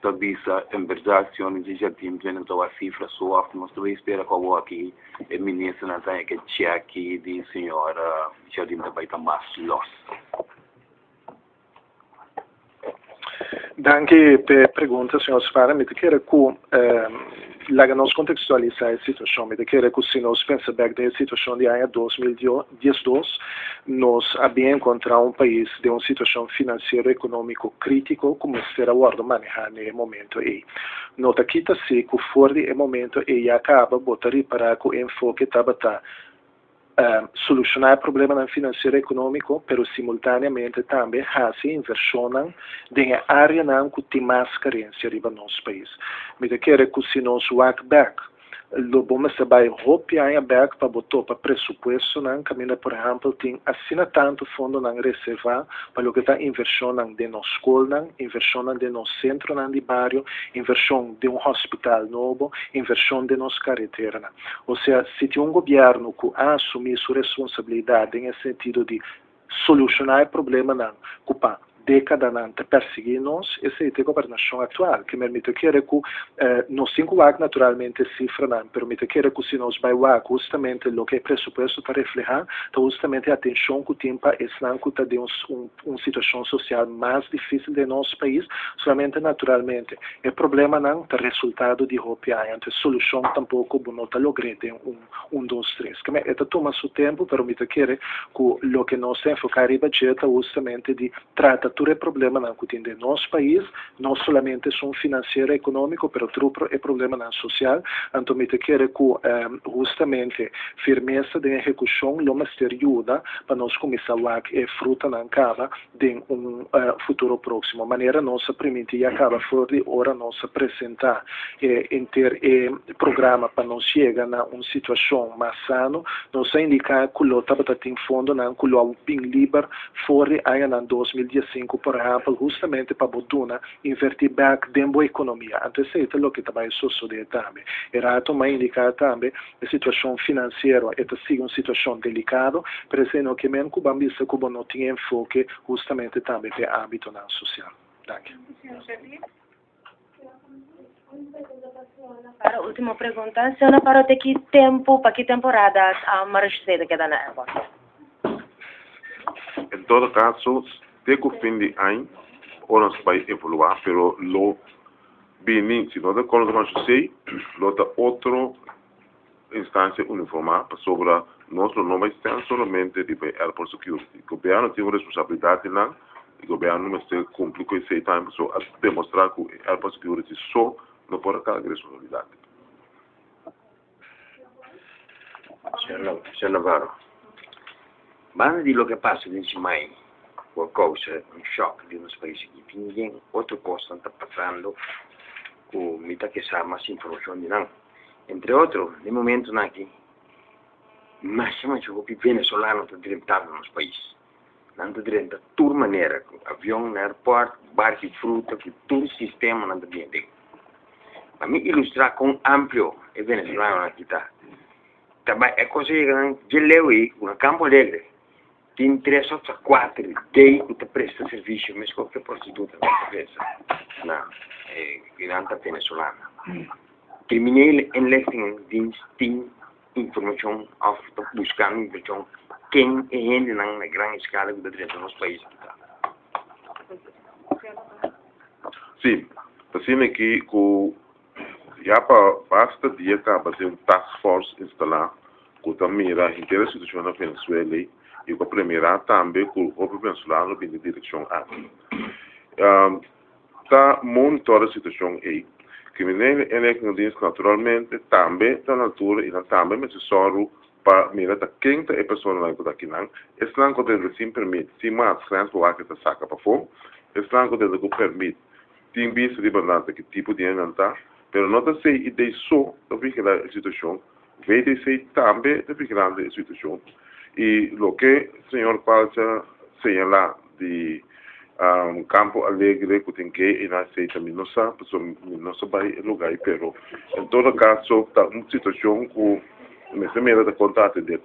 Tabisa, em verdade, o senhor de Jardim tem a cifra só, mas também espera que eu aqui, o ministro não tenha que cheque de senhora Jardim vai estar mais los. Dank u per pergunta, senhor Svara. Met de keren laga nós contextualizar a situação, me querer que se nós pensa back da situação de ano 2012, nós havia encontrado país de uma situação financeira e econômico crítico como será agora manejar no momento aí. Nota que está se que fora de momento aí acaba botar reparar que o enfoque estava solucionar o problema financeiro e econômico, pero simultaneamente também fazer inversão na área que tem mais carência no nosso país. Me quer que se nós walk back, lo bom é vai ropiar back para botar para presupuesto, caminha por exemplo tem assina tanto fundo reservar para o que está inversão de nossa escola, inversão de nosso centro de bairro, inversão de hospital novo, inversão de nossa carretera. Ou seja, se tem governo que assumir sua responsabilidade em sentido de solucionar o problema que década de perseguir-nos, essa é a governação atual, que permite que nós temos naturalmente cifra, mas permite que se nós vai justamente o que é pressuposto para refletir, justamente a atenção que tem para esse ano que está de uma situação social mais difícil do nosso país, somente naturalmente. O problema não é resultado de roupa, então a solução tampouco não está lograda em 2, 3. Então toma seu tempo, permite que o que nós temos focar em budget justamente de tratar todo o problema que tem no nosso país, não somente são financeiro e econômico, mas também é problema social. Então, me quer que justamente firmeza de execução não me ajuda para nós começar a fruta na cava de futuro próximo. Maneira nossa permite acaba fora de hora nós apresentar programa para nós chegar na uma situação mais sano, nós indicar que o estava tem fundo na que o bem livre fora aí em 2015 por exemplo, justamente para botar invertir back dentro da economia. Então, isso é o que também sucede também. Era também indicar também a situação financeira, esta é uma situação delicada, por exemplo, que mesmo Cuba não tem enfoque justamente também para o âmbito social. Danke. Para a última pergunta, senhora, para que tempo, para que temporada a Maricela queda na água? Em todo caso, até o fim de ano, nós vai evoluir, pero lo bem, se nós colocamos sei, outra instância uniformada sobre nosso nome está somente de airport security. O governo tem responsabilidade lá, o governo não está cumprindo com esse tempo, só demonstrar que o airport security só não pode carregar responsabilidade. Senhor Navarro, basta de lo que passa nesse mês, por causa choque de nos países que ninguém outra coisa está passando, com muita que sabe mais informação de não. Entre outros, no momento aqui, mais o que venezuelano está direitado nos países. Não está direito de toda maneira, avião no aeroporto, barco de fruta, que todo o sistema não está bem dentro. Para me ilustrar com amplo o venezuelano aqui está. Também é coisa que eu leio no Campo Alegre. Tem 3 ou 4 daí que presta serviço, mas qualquer prostituta não pensa. Não, é não venezuelana. Criminele inlichtingendienst tem informação of buscando informação quem é gente na grande escala que dentro dos países. Sim, assim que já basta dia acaba de um task force instalar que também mira a inteira situação na Venezuela e que primeira também que o governo venezuelano vem de direção aqui. Tá monitora a situação aí. Criminele inlichtingendienst naturalmente também está na altura e também necessário para mirar quem é a pessoa lá que está aqui não. Esse não pode sim permite, sim mais grandes para que está saca para fora. Esse não pode permite, tem visto de banana que tipo de está, pero não está sei ideia só da vigilar a situação, veio sei também da vigilar a situação. E o que o senhor Palcha señala de Campo Alegre que tem que ir na seita Minosa, não vai lugar, pero em todo caso está uma situação que me se mira de contato dele.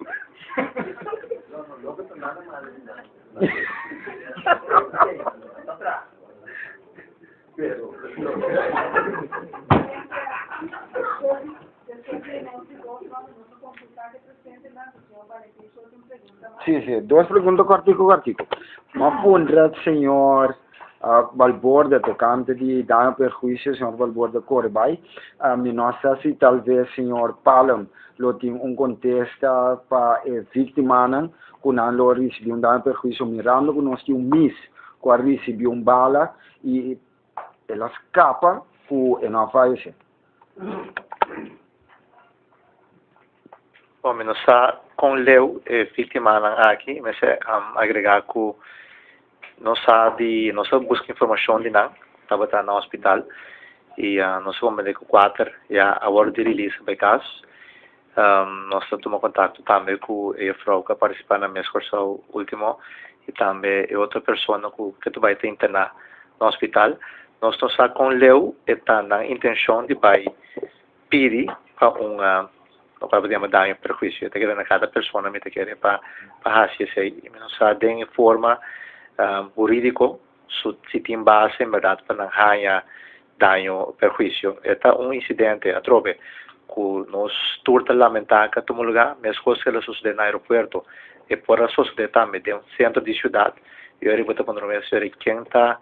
Sim, sim. 2 perguntas com artigo. Uma pergunta, senhor Valborda, tocante de dano perjuízo, senhor Valborda Corbay, não sei se talvez senhor Palom lo tem contexto para vítima, que não recebeu dano perjuízo, mirando que nós temos mês, que recebeu bala e ela escapa, que não falece. Bom, nós com Leo vítima aqui, mas agregar que nós busca informação de nós, estava no hospital e nós vamos ver com 4 já a hora de release by caso. Nós tomamos contato também com a Frau que participa na minha excursão último e também outra pessoa que tu vai ter internar no hospital. Nós estamos com Leo e está na intenção de vai pedir para não podemos dar perjuízo, até que na cada pessoa me quer para fazer isso aí. Nós tem forma jurídico se tem base em verdade para não ganhar dano perjuízo. Este incidente a trove que nós turta lamentar que todo lugar, mas coisas que sucede no aeroporto e por a sociedade também de centro de cidade. Eu arrivo a controversia quem está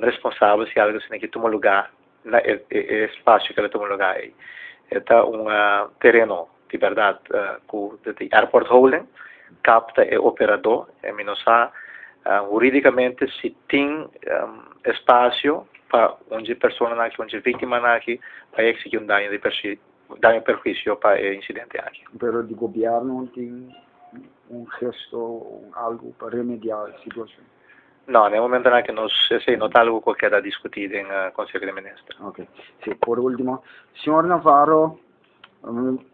responsável se algo assim que todo lugar na espaço que todo lugar é. Este terreno de verdade que o airport holding capta e operador e menos juridicamente se tem espaço para onde pessoa aqui, onde vítima aqui para exigir dano perjuízo para o incidente aqui. Pero o governo tem gesto, algo para remediar a situação? Não, no momento que nós não está algo que queda discutido em Conselho de Ministros. Ok. Sim, por último, senhor Navarro,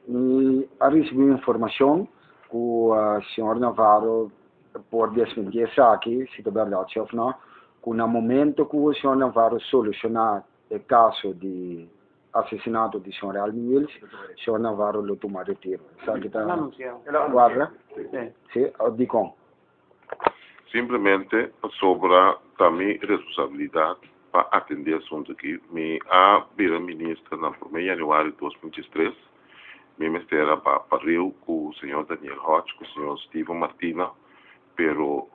me recebido informação que o senhor Navarro por desmentir aqui, se é verdade ou não, que no momento que o senhor Navarro solucionar o caso de assassinato do senhor Alvin Wills, o senhor Navarro lo toma retiro. Sabe que está guarda? Sim, digo. Simplesmente sobra também responsabilidade para atender assunto aqui. Me a ministra no 1 de janeiro de 2023, me ministra para Rio com o senhor Daniel Hodge, com o senhor Steven Martina, pero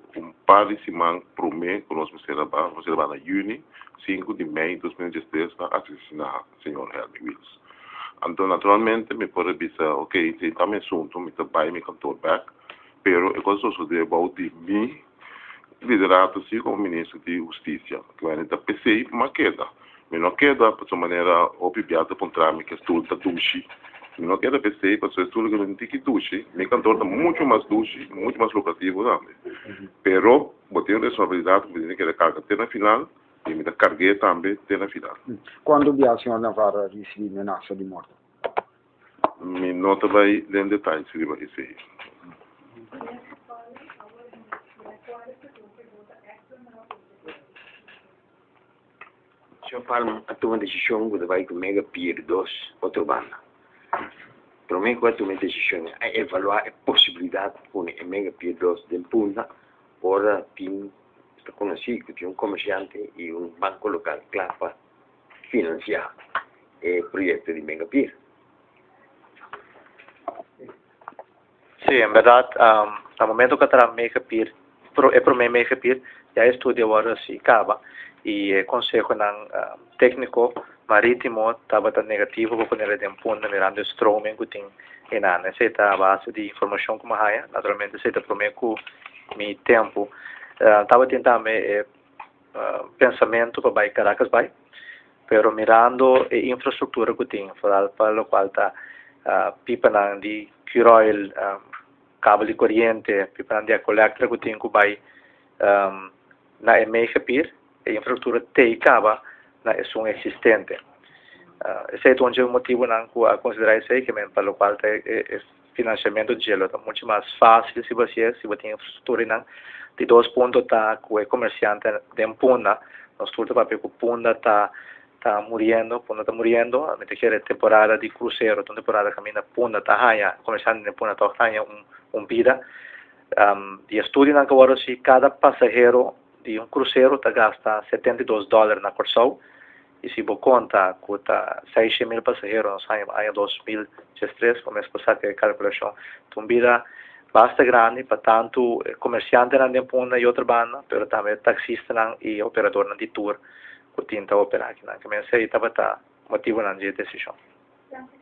par de semanas promete que nós vamos na junho, 5 de maio de 2023, para assassinar o senhor Alvin Wills. Então, naturalmente, me pode dizer, ok, se está me assunto, me trabalho, me cantor back, pero eu gosto de about de mim, liderado assim como ministro de Justiça, que vai entrar PCI para uma queda. Mas não queda para sua maneira obviada para um trâmite que estuda da duche. Não queda PCI para sua estudo que não tem que duche. Meu cantor está muito mais duche, muito mais lucrativo também. Pero, botei uma responsabilidade que tem que carga até na final e me carguei também até na final. Quando o senhor Navarro recebeu ameaça de morte? Me nota vai em detalhes se vai receber. Eu falo a tua decisão que vai com mega pier 2 outra banda. Para mim, qual é a tua decisão? É evaluar a possibilidade de pôr a mega pier 2 de punta, ora tem está conhecido que tem comerciante e banco local claro para financiar o projeto de mega pier. Sim, em verdade, no momento que está mega pier, para mim mega pier, já estudo agora se acaba. E o conselho técnico marítimo estava negativo para poder de punta mirando o stroming que tem em ano. Essa é a base de informação que eu tenho. Naturalmente, essa é para mim que meu tempo estava tentando pensamento para Caracas, pero mirando a infraestrutura que tem, para o qual está pipa de curoil, cabo de corrente, pipa de colector que tem que vai na EMEIA PIR, a infraestrutura TICABA na é existente. Esse é o motivo a considerar isso aí, que para o qual o financiamento de gelo é muito mais fácil se você tem infraestrutura de 2 pontos com o comerciante de Puna, nós temos para que o Puna está morrendo, a gente quer temporada de cruzeiro, temporada que a Puna está ganhando, comerciante de Puna está ganhando vida. De estudo que agora se cada passageiro de cruzeiro gasta $72 na Corsol, e se você conta que 6.000 passageiros, nós ganhamos em 2013, começa a passar a calculação, vida basta grande para tanto comerciante na dempuna e outra banda, pero também taxista e operador na de tour, que tinta operar aqui na caminho sei estava tá motivo na de decisão. Gracias.